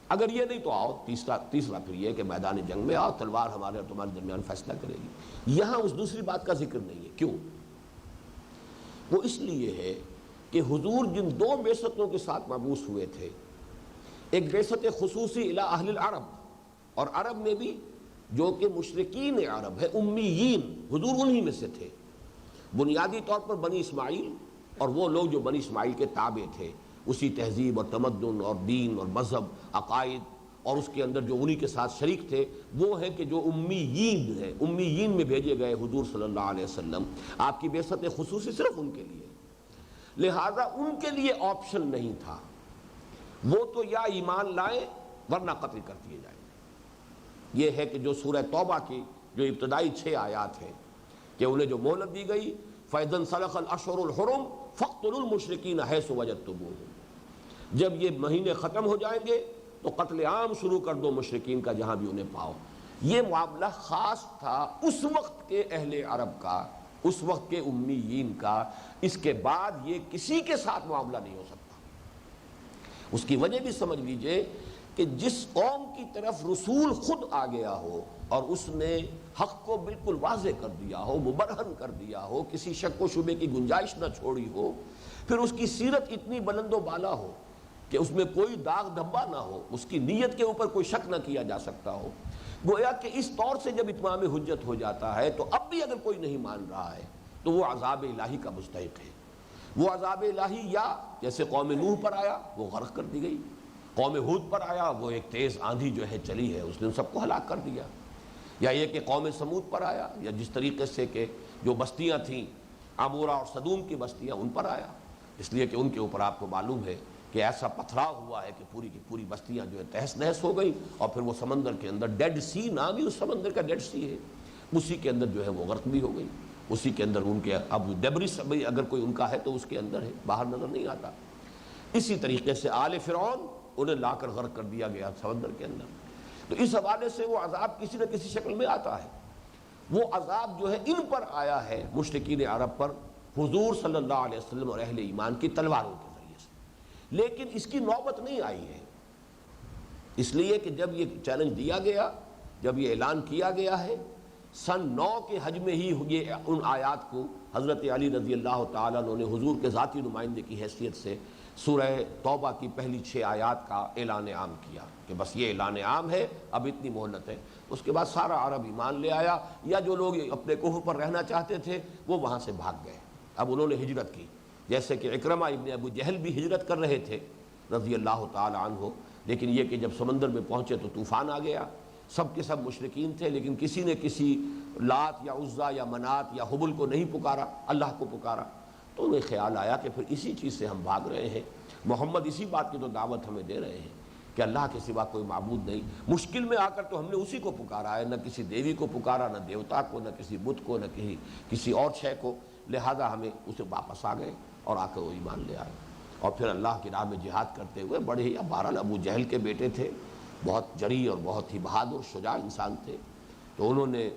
اگر یہ نہیں تو آؤ، تیسرا پھر یہ کہ میدان جنگ میں آؤ، تلوار ہمارے اور تمہارے درمیان فیصلہ کرے گی۔ یہاں اس دوسری بات کا ذکر نہیں ہے، کیوں؟ وہ اس لیے ہے کہ حضور جن 2 بعثتوں کے ساتھ مبعوث ہوئے تھے، ایک بعثت خصوصی الی اہل العرب، اور عرب میں بھی جو کہ مشرکین عرب ہے، امیین، حضور انہی میں سے تھے، بنیادی طور پر بنی اسماعیل اور وہ لوگ جو بنی اسماعیل کے تابع تھے، اسی تہذیب اور تمدن اور دین اور مذہب، عقائد، اور اس کے اندر جو انہی کے ساتھ شریک تھے وہ ہیں کہ جو امیین ہیں، امیین میں بھیجے گئے حضور صلی اللہ علیہ وسلم، آپ کی بعثت خصوصی صرف ان کے لیے، لہذا ان کے لیے آپشن نہیں تھا، وہ تو یا ایمان لائیں ورنہ قتل کر دیے جائیں۔ یہ ہے کہ جو سورہ توبہ کی جو ابتدائی 6 آیات ہیں کہ انہیں جو مہلت دی گئی، فَإِذَا انْسَلَخَ الْأَشْهُرُ الْحُرُمُ فَاقْتُلُوا الْمُشْرِكِينَ حَيْثُ وَجَدتُّمُوهُمْ، جب یہ مہینے ختم ہو جائیں گے تو قتل عام شروع کر دو مشرکین کا جہاں بھی انہیں پاؤ۔ یہ معاملہ خاص تھا اس وقت کے اہل عرب کا، اس وقت کے امیین کا، اس کے بعد یہ کسی کے ساتھ معاملہ نہیں ہو سکتا۔ اس کی وجہ بھی سمجھ لیجئے کہ جس قوم کی طرف رسول خود آ گیا ہو اور اس نے حق کو بالکل واضح کر دیا ہو، مبرہن کر دیا ہو، کسی شک و شبے کی گنجائش نہ چھوڑی ہو، پھر اس کی سیرت اتنی بلند و بالا ہو کہ اس میں کوئی داغ دھبا نہ ہو، اس کی نیت کے اوپر کوئی شک نہ کیا جا سکتا ہو، گویا کہ اس طور سے جب اتمام حجت ہو جاتا ہے تو اب بھی اگر کوئی نہیں مان رہا ہے تو وہ عذاب الہی کا مستحق ہے۔ وہ عذاب الہی یا جیسے قوم نوح پر آیا وہ غرق کر دی گئی، قوم ہود پر آیا وہ ایک تیز آندھی جو ہے چلی ہے، اس نے سب کو ہلاک کر دیا، یا یہ کہ قوم سمود پر آیا، یا جس طریقے سے کہ جو بستیاں تھیں عمورہ اور صدوم کی بستیاں ان پر آیا، اس لیے کہ ان کے اوپر آپ کو معلوم ہے کہ ایسا پتھراؤ ہوا ہے کہ پوری کی پوری بستیاں جو ہے تہس نہس ہو گئی، اور پھر وہ سمندر کے اندر ڈیڈ سی، نام ہی اس سمندر کا ڈیڈ سی ہے، اسی کے اندر جو ہے وہ غرق بھی ہو گئی، اسی کے اندر ان کے اب ڈیبرس اگر کوئی ان کا ہے تو اس کے اندر ہے، باہر نظر نہیں آتا۔ اسی طریقے سے آل فرعون انہیں لا کر غرق کر دیا گیا سمندر کے اندر۔ تو اس حوالے سے وہ عذاب کسی نہ کسی شکل میں آتا ہے. وہ عذاب جو ہے ان پر آیا ہے، مشرکین عرب پر، حضور صلی اللہ علیہ وسلم اور اہل ایمان کی تلواروں کے ذریعے سے. لیکن اس کی نوبت نہیں آئی ہے، اس لیے کہ جب یہ چیلنج دیا گیا، جب یہ اعلان کیا گیا ہے، سن 9 کے حج میں ہی یہ ان آیات کو حضرت علی رضی اللہ تعالیٰ عنہ نے حضور کے ذاتی نمائندے کی حیثیت سے سورہ توبہ کی پہلی 6 آیات کا اعلان عام کیا کہ بس یہ اعلان عام ہے، اب اتنی مہلت ہے. اس کے بعد سارا عرب ایمان لے آیا، یا جو لوگ اپنے کفر پر رہنا چاہتے تھے وہ وہاں سے بھاگ گئے. اب انہوں نے ہجرت کی، جیسے کہ اکرمہ ابن ابو جہل بھی ہجرت کر رہے تھے رضی اللہ تعالی عنہ، لیکن یہ کہ جب سمندر میں پہنچے تو طوفان آ گیا. سب کے سب مشرکین تھے، لیکن کسی نے کسی لات یا عزا یا منات یا حبل کو نہیں پکارا، اللہ کو پکارا. تو انہیں خیال آیا کہ پھر اسی چیز سے ہم بھاگ رہے ہیں، محمد اسی بات کی تو دعوت ہمیں دے رہے ہیں کہ اللہ کے سوا کوئی معبود نہیں. مشکل میں آ کر تو ہم نے اسی کو پکارا ہے، نہ کسی دیوی کو پکارا، نہ دیوتا کو، نہ کسی بت کو، نہ کسی اور شے کو. لہذا ہمیں اسے واپس آ گئے اور آ کر وہ ایمان لے آئے. اور پھر اللہ کی راہ میں جہاد کرتے ہوئے بڑے ہی، بہرحال ابو جہل کے بیٹے تھے، بہت جری اور بہت ہی بہادر شجاع انسان تھے. تو انہوں نے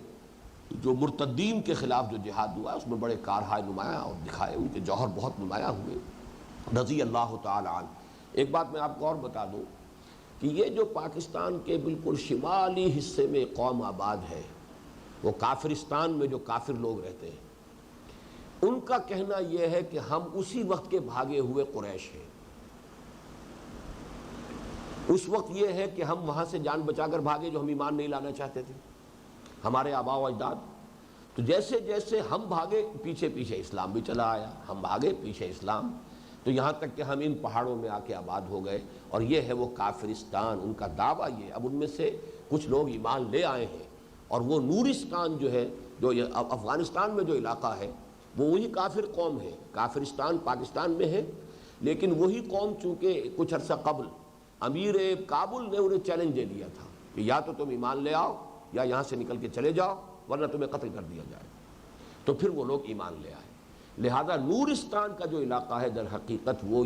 جو مرتدین کے خلاف جو جہاد ہوا اس میں بڑے کارہائے نمایاں اور دکھائے، ان کے جوہر بہت نمایاں ہوئے رضی اللہ تعالی عنہ. ایک بات میں آپ کو اور بتا دوں کہ یہ جو پاکستان کے بالکل شمالی حصے میں قوم آباد ہے، وہ کافرستان میں جو کافر لوگ رہتے ہیں، ان کا کہنا یہ ہے کہ ہم اسی وقت کے بھاگے ہوئے قریش ہیں. اس وقت یہ ہے کہ ہم وہاں سے جان بچا کر بھاگے جو ہم ایمان نہیں لانا چاہتے تھے، ہمارے آباء و اجداد. تو جیسے جیسے ہم بھاگے پیچھے پیچھے اسلام بھی چلا آیا، ہم بھاگے پیچھے اسلام، تو یہاں تک کہ ہم ان پہاڑوں میں آ کے آباد ہو گئے. اور یہ ہے وہ کافرستان، ان کا دعویٰ یہ. اب ان میں سے کچھ لوگ ایمان لے آئے ہیں، اور وہ نورستان جو ہے، جو افغانستان میں جو علاقہ ہے، وہ وہی کافر قوم ہے. کافرستان پاکستان میں ہے، لیکن وہی قوم چونکہ کچھ عرصہ قبل امیر کابل نے انہیں چیلنج دے دیا تھا کہ یا تو تم ایمان لے آؤ یا یہاں سے نکل کے چلے جاؤ ورنہ تمہیں قتل کر دیا جائے. تو پھر وہ لوگ ایمان لے آئے. لہذا نورستان کا جو علاقہ ہے در حقیقت وہ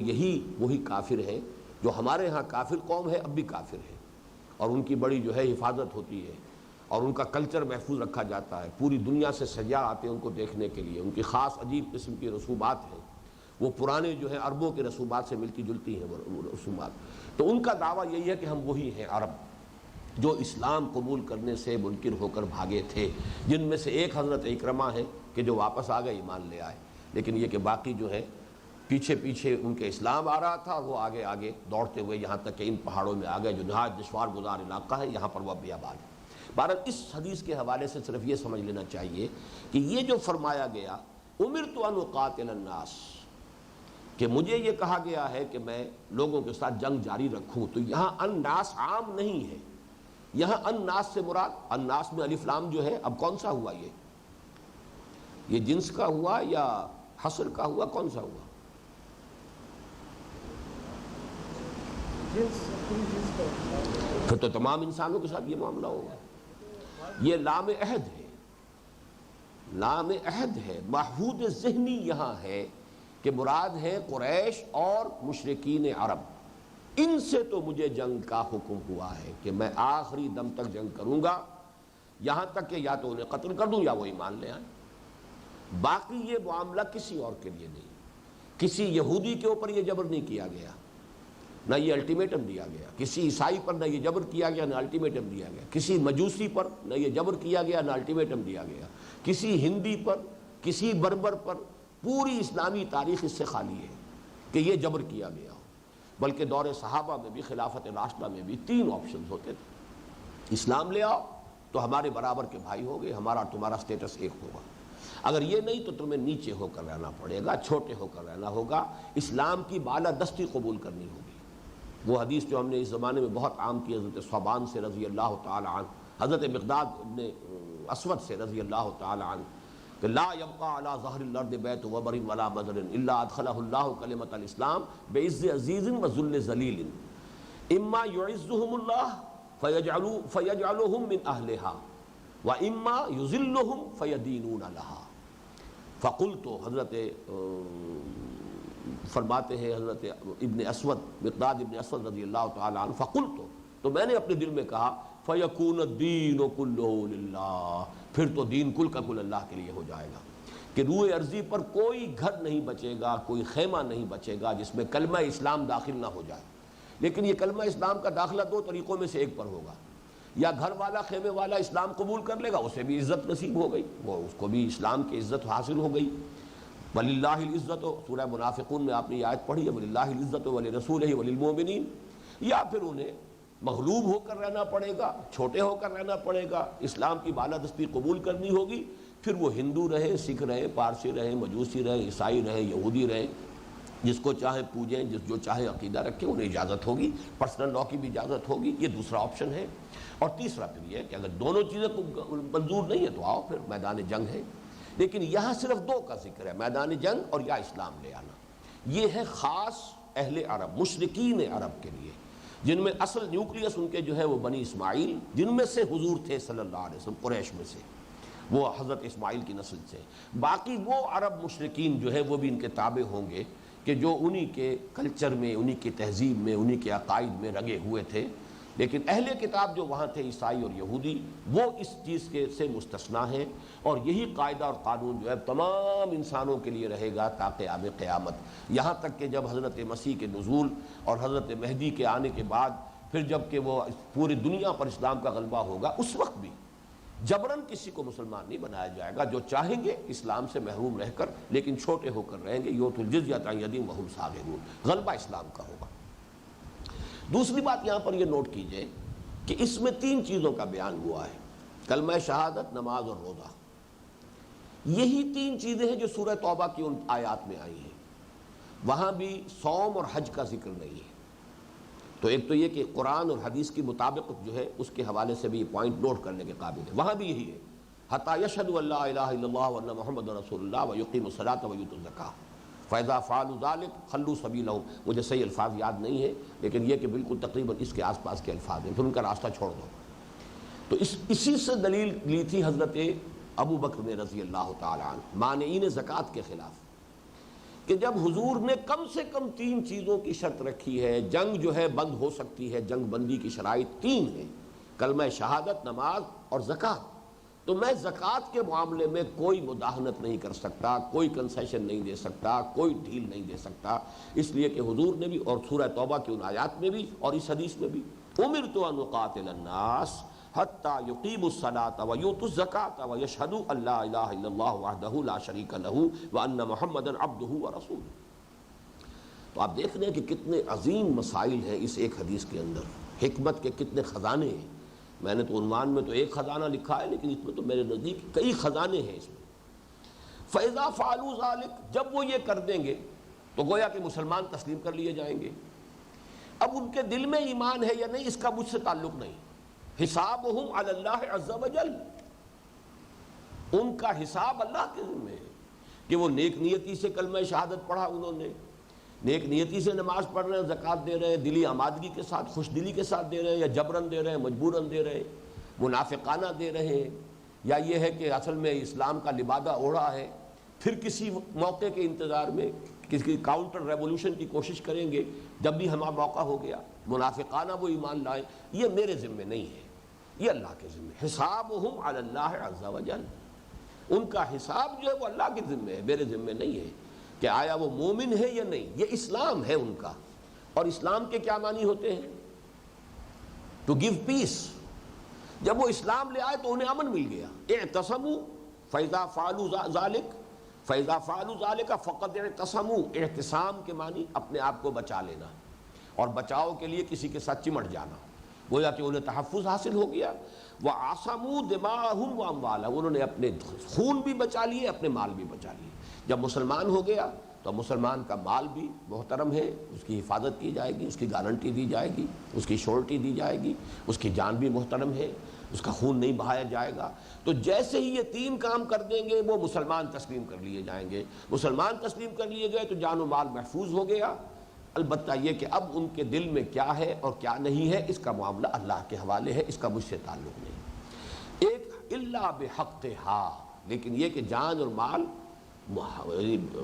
وہی کافر ہیں جو ہمارے ہاں کافر قوم ہے، اب بھی کافر ہے. اور ان کی بڑی جو ہے حفاظت ہوتی ہے، اور ان کا کلچر محفوظ رکھا جاتا ہے. پوری دنیا سے سیاح آتے ہیں ان کو دیکھنے کے لیے. ان کی خاص عجیب قسم کی رسومات ہیں، وہ پرانے جو ہیں عربوں کے رسومات سے ملتی جلتی ہیں وہ رسومات. تو ان کا دعویٰ یہی ہے کہ ہم وہی ہیں عرب جو اسلام قبول کرنے سے منکر ہو کر بھاگے تھے، جن میں سے ایک حضرت اکرمہ ہے کہ جو واپس آ گئے، ایمان لے آئے. لیکن یہ کہ باقی جو ہے پیچھے پیچھے ان کے اسلام آ رہا تھا، اور وہ آگے آگے دوڑتے ہوئے یہاں تک کہ ان پہاڑوں میں آ گئے جو نہایت دشوار گزار علاقہ ہے. یہاں پر وہ اب بھی آباد ہے. بہرحال اس حدیث کے حوالے سے صرف یہ سمجھ لینا چاہیے کہ یہ جو فرمایا گیا امرت ان اقاتل الناس، کہ مجھے یہ کہا گیا ہے کہ میں لوگوں کے ساتھ جنگ جاری رکھوں، تو یہاں الناس عام نہیں ہے. یہاں الناس سے مراد، الناس میں الف لام جو ہے، اب کون سا ہوا؟ یہ جنس کا ہوا یا حصر کا ہوا؟ کون سا ہوا؟ پھر تو تمام انسانوں کے ساتھ یہ معاملہ ہوگا. یہ لام عہد ہے، لام عہد ہے. محفوظ ذہنی یہاں ہے کہ مراد ہے قریش اور مشرکین عرب. ان سے تو مجھے جنگ کا حکم ہوا ہے کہ میں آخری دم تک جنگ کروں گا، یہاں تک کہ یا تو انہیں قتل کر دوں یا وہ ایمان لے آئیں. باقی یہ معاملہ کسی اور کے لیے نہیں. کسی یہودی کے اوپر یہ جبر نہیں کیا گیا، نہ یہ الٹیمیٹم دیا گیا. کسی عیسائی پر نہ یہ جبر کیا گیا، نہ الٹیمیٹم دیا گیا. کسی مجوسی پر نہ یہ جبر کیا گیا، نہ الٹیمیٹم دیا گیا. کسی ہندی پر، کسی بربر پر. پوری اسلامی تاریخ اس سے خالی ہے کہ یہ جبر کیا گیا ہو. بلکہ دور صحابہ میں بھی، خلافت راشدہ میں بھی 3 آپشنز ہوتے تھے. اسلام لے آؤ تو ہمارے برابر کے بھائی ہوگے، ہمارا تمہارا سٹیٹس ایک ہوگا. اگر یہ نہیں تو تمہیں نیچے ہو کر رہنا پڑے گا، چھوٹے ہو کر رہنا ہوگا. اسلام کی بالادستی قبول کرنی ہوگی. وہ حدیث جو ہم نے اس زمانے میں بہت عام کی، حضرت صوبان سے رضی اللہ تعالی عنہ، حضرت مقداد ابن اسود سے رضی اللہ تعالی عنہ، کہ لا یبقى علی ظہر الارض بیت وبر ولا مدر الا ادخلہ اللہ کلمۃ الاسلام بعز عزیز وذل ذلیل اما یعزهم اللہ فیجعلهم من اہلها واما یذلهم فیدینون لها. فقلت، حضرت فرماتے ہیں حضرت ابن اسود، مقداد ابن اسود رضی اللہ تعالی عنہ، فقلت، تو میں نے اپنے دل میں کہا فَيَكُونَ الدِّينُ كُلُّهُ لِلَّهِ، پھر تو دین کل کا کل اللہ کے لیے ہو جائے گا کہ روئے ارضی پر کوئی گھر نہیں بچے گا، کوئی خیمہ نہیں بچے گا جس میں کلمہ اسلام داخل نہ ہو جائے۔ لیکن یہ کلمہ اسلام کا داخلہ دو طریقوں میں سے ایک پر ہوگا، یا گھر والا خیمے والا اسلام قبول کر لے گا، اسے بھی عزت نصیب ہو گئی، وہ اس کو بھی اسلام کی عزت حاصل ہو گئی۔ وَلِلَّهِ الْعِزَّةُ، سورہ منافقون میں آپ نے یہ آیت پڑھی ہے، وَلِلَّهِ الْعِزَّةُ وَلِرَسُولِهِ وَلِلْمُؤْمِنِينَ، یا پھر انہیں مغلوب ہو کر رہنا پڑے گا، چھوٹے ہو کر رہنا پڑے گا، اسلام کی بالادستی قبول کرنی ہوگی، پھر وہ ہندو رہے، سکھ رہے، پارسی رہے، مجوسی رہے، عیسائی رہے، یہودی رہے، جس کو چاہے پوجیں، جو چاہے عقیدہ رکھے، انہیں اجازت ہوگی، پرسنل لاء کی بھی اجازت ہوگی۔ یہ دوسرا آپشن ہے۔ اور تیسرا پھر یہ ہے کہ اگر دونوں چیزیں منظور نہیں ہے تو آؤ، پھر میدان جنگ ہے۔ لیکن یہاں صرف دو کا ذکر ہے، میدان جنگ اور یا اسلام لے آنا۔ یہ ہے خاص اہل عرب، مشرکین عرب کے لیے، جن میں اصل نیوکلیس ان کے جو ہے وہ بنی اسماعیل، جن میں سے حضور تھے صلی اللہ علیہ وسلم، قریش میں سے، وہ حضرت اسماعیل کی نسل سے۔ باقی وہ عرب مشرکین جو ہے وہ بھی ان کے تابع ہوں گے کہ جو انہی کے کلچر میں، انہی کی تہذیب میں، انہی کے عقائد میں رگے ہوئے تھے۔ لیکن اہل کتاب جو وہاں تھے، عیسائی اور یہودی، وہ اس چیز کے سے مستثنیٰ ہیں، اور یہی قاعدہ اور قانون جو ہے تمام انسانوں کے لیے رہے گا تا قیام قیامت، یہاں تک کہ جب حضرت مسیح کے نزول اور حضرت مہدی کے آنے کے بعد پھر جب کہ وہ پوری دنیا پر اسلام کا غلبہ ہوگا، اس وقت بھی جبراً کسی کو مسلمان نہیں بنایا جائے گا۔ جو چاہیں گے اسلام سے محروم رہ کر، لیکن چھوٹے ہو کر رہیں گے، یؤتوا الجزیۃ عن ید وہم صاغرون، غلبہ اسلام کا ہوگا۔ دوسری بات یہاں پر یہ نوٹ کیجئے کہ اس میں تین چیزوں کا بیان ہوا ہے، کلمہ شہادت، نماز اور روزہ۔ یہی تین چیزیں ہیں جو سورہ توبہ کی ان آیات میں آئی ہیں، وہاں بھی صوم اور حج کا ذکر نہیں ہے۔ تو ایک تو یہ کہ قرآن اور حدیث کی مطابقت جو ہے اس کے حوالے سے بھی یہ پوائنٹ نوٹ کرنے کے قابل ہے، وہاں بھی یہی ہے، حتی یشہدوا ان لا الہ الا اللہ وان محمد رسول اللہ ویقیموا الصلاۃ ویؤتوا الزکاۃ فاذا فعلوا ذلک خلوا سبیلہم۔ مجھے صحیح الفاظ یاد نہیں ہے، لیکن یہ کہ بالکل تقریباً اس کے آس پاس کے الفاظ ہیں، پھر ان کا راستہ چھوڑ دو۔ تو اسی سے دلیل لی تھی حضرت ابو بکر نے رضی اللہ تعالی عنہ مانعین زکوٰۃ کے خلاف، کہ جب حضور نے کم سے کم تین چیزوں کی شرط رکھی ہے، جنگ جو ہے بند ہو سکتی ہے، جنگ بندی کی شرائط تین ہیں، کلمہ شہادت، نماز اور زکوٰۃ، تو میں زکوٰۃ کے معاملے میں کوئی مداہنت نہیں کر سکتا، کوئی کنسیشن نہیں دے سکتا، کوئی ڈھیل نہیں دے سکتا، اس لیے کہ حضور نے بھی، اور سورہ توبہ کی ان آیات میں بھی اور اس حدیث میں بھی، امرت ان اقاتل الناس حتی یقیموا الصلاۃ ویؤتوا الزکاۃ ویشہدوا ان لا الہ الا اللہ وحدہ لا شریک لہ وان محمدا عبدہ ورسولہ۔ تو آپ دیکھ رہے ہیں کہ کتنے عظیم مسائل ہیں اس ایک حدیث کے اندر، حکمت کے کتنے خزانے ہیں۔ میں نے تو عنوان میں تو ایک خزانہ لکھا ہے، لیکن اس میں تو میرے نزدیک کئی خزانے ہیں اس میں۔ فَإِذَا فَعَلُوا ذَلِكَ، جب وہ یہ کر دیں گے تو گویا کہ مسلمان تسلیم کر لیے جائیں گے۔ اب ان کے دل میں ایمان ہے یا نہیں، اس کا مجھ سے تعلق نہیں، حسابہم علی اللہ عز وجل، ان کا حساب اللہ کے ذمہ ہے کہ وہ نیک نیتی سے کلمہ شہادت پڑھا، انہوں نے نیک نیتی سے نماز پڑھ رہے ہیں، زکوٰۃ دے رہے ہیں، دلی آمادگی کے ساتھ، خوش دلی کے ساتھ دے رہے ہیں، یا جبراً دے رہے ہیں، مجبوراً دے رہے ہیں، منافقانہ دے رہے ہیں، یا یہ ہے کہ اصل میں اسلام کا لبادہ اوڑھا ہے، پھر کسی موقع کے انتظار میں کسی کاؤنٹر ریولوشن کی کوشش کریں گے جب بھی ہمارا موقع ہو گیا، منافقانہ وہ ایمان لائیں، یہ میرے ذمہ نہیں ہے، یہ اللہ کے ذمہ۔ حسابہم علی اللہ عز وجل، ان کا حساب جو ہے وہ اللہ کے ذمہ ہے، میرے ذمہ نہیں ہے کہ آیا وہ مومن ہے یا نہیں۔ یہ اسلام ہے ان کا، اور اسلام کے کیا معنی ہوتے ہیں؟ ٹو گیو پیس۔ جب وہ اسلام لے آئے تو انہیں امن مل گیا۔ اعتصموا فاذا فعلوا ذلک فاذا فعلوا ذلک فقد اعتصموا، اعتصام کے معنی اپنے آپ کو بچا لینا، اور بچاؤ کے لیے کسی کے ساتھ چمٹ جانا، گویا کہ انہیں تحفظ حاصل ہو گیا۔ وَعَصَمُوا دِمَاءَهُمْ وَأَمْوَالَهُمْ، انہوں نے اپنے خون بھی بچا لیے، اپنے مال بھی بچا لیے۔ جب مسلمان ہو گیا تو مسلمان کا مال بھی محترم ہے، اس کی حفاظت کی جائے گی، اس کی گارنٹی دی جائے گی، اس کی شورٹی دی جائے گی، اس کی جان بھی محترم ہے، اس کا خون نہیں بہایا جائے گا۔ تو جیسے ہی یہ تین کام کر دیں گے وہ مسلمان تسلیم کر لیے جائیں گے۔ مسلمان تسلیم کر لیے گئے تو جان و مال محفوظ ہو گیا۔ البتہ یہ کہ اب ان کے دل میں کیا ہے اور کیا نہیں ہے، اس کا معاملہ اللہ کے حوالے ہے، اس کا مجھ سے تعلق نہیں۔ ایک الا بحقھا، لیکن یہ کہ جان اور مال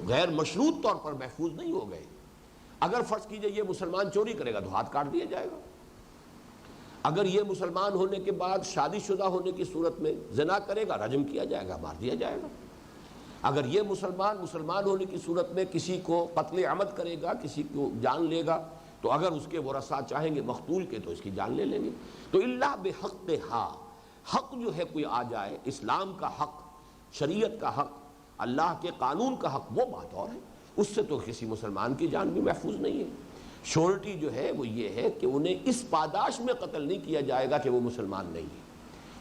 غیر مشروط طور پر محفوظ نہیں ہو گئے۔ اگر فرض کیجئے یہ مسلمان چوری کرے گا تو ہاتھ کاٹ دیا جائے گا، اگر یہ مسلمان ہونے کے بعد شادی شدہ ہونے کی صورت میں زنا کرے گا رجم کیا جائے گا، مار دیا جائے گا۔ اگر یہ مسلمان ہونے کی صورت میں کسی کو قتل عمد کرے گا، کسی کو جان لے گا، تو اگر اس کے ورثاء چاہیں گے مقتول کے تو اس کی جان لے لیں گے۔ تو اللہ بحقھا، حق جو ہے کوئی آ جائے، اسلام کا حق، شریعت کا حق، اللہ کے قانون کا حق، وہ بات اور ہے، اس سے تو کسی مسلمان کی جان بھی محفوظ نہیں ہے۔ شورٹی جو ہے وہ یہ ہے کہ انہیں اس پاداش میں قتل نہیں کیا جائے گا کہ وہ مسلمان نہیں ہے،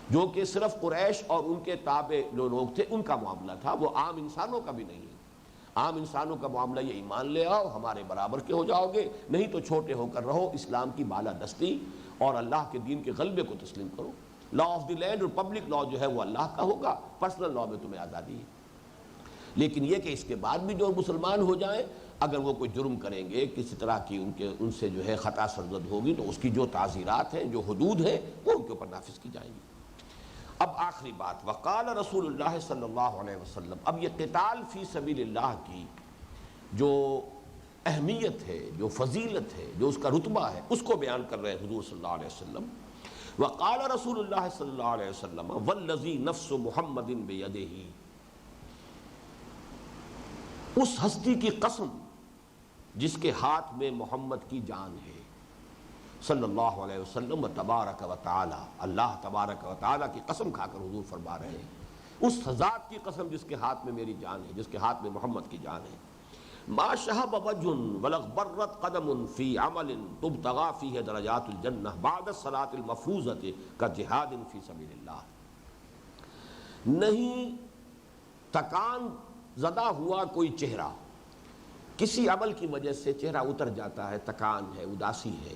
جو کہ صرف قریش اور ان کے تابع جو لوگ تھے ان کا معاملہ تھا، وہ عام انسانوں کا بھی نہیں ہے۔ عام انسانوں کا معاملہ یہ ایمان لے آؤ، ہمارے برابر کے ہو جاؤ گے، نہیں تو چھوٹے ہو کر رہو، اسلام کی بالادستی اور اللہ کے دین کے غلبے کو تسلیم کرو۔ لا آف دی لینڈ اور پبلک لا جو ہے وہ اللہ کا ہوگا، پرسنل لا میں تمہیں آزادی ہے۔ لیکن یہ کہ اس کے بعد بھی جو مسلمان ہو جائیں، اگر وہ کوئی جرم کریں گے، کسی طرح کی ان سے جو ہے خطا سرزد ہوگی، تو اس کی جو تعزیرات ہیں، جو حدود ہیں، وہ ان کے اوپر نافذ کی جائیں گی۔ اب آخری بات، وقال رسول اللہ صلی اللہ علیہ وسلم، اب یہ قتال فی سبیل اللہ کی جو اہمیت ہے، جو فضیلت ہے، جو اس کا رتبہ ہے، اس کو بیان کر رہے ہیں حضور صلی اللہ علیہ وسلم۔ وقال رسول اللہ صلی اللہ علیہ وسلم والذی نفس محمد بیدہ، اس ہستی کی قسم جس کے ہاتھ میں محمد کی جان ہے، صلی اللہ علیہ وسلم، تبارک و تعالی، اللہ تبارک و تعالی کی قسم کھا کر حضور فرما رہے ہیں، اس ذات کی قسم جس کے ہاتھ میں میری جان ہے، جس کے ہاتھ میں محمد کی جان ہے، ما شہب وجہ ولغبرت قدم فی عمل تبتغى فیہ درجات الجنہ بعد الصلاۃ المفروضۃ کجہاد فی سبیل اللہ، نہیں تکان زدہ ہوا کوئی چہرہ، کسی عمل کی وجہ سے چہرہ اتر جاتا ہے، تکان ہے، اداسی ہے،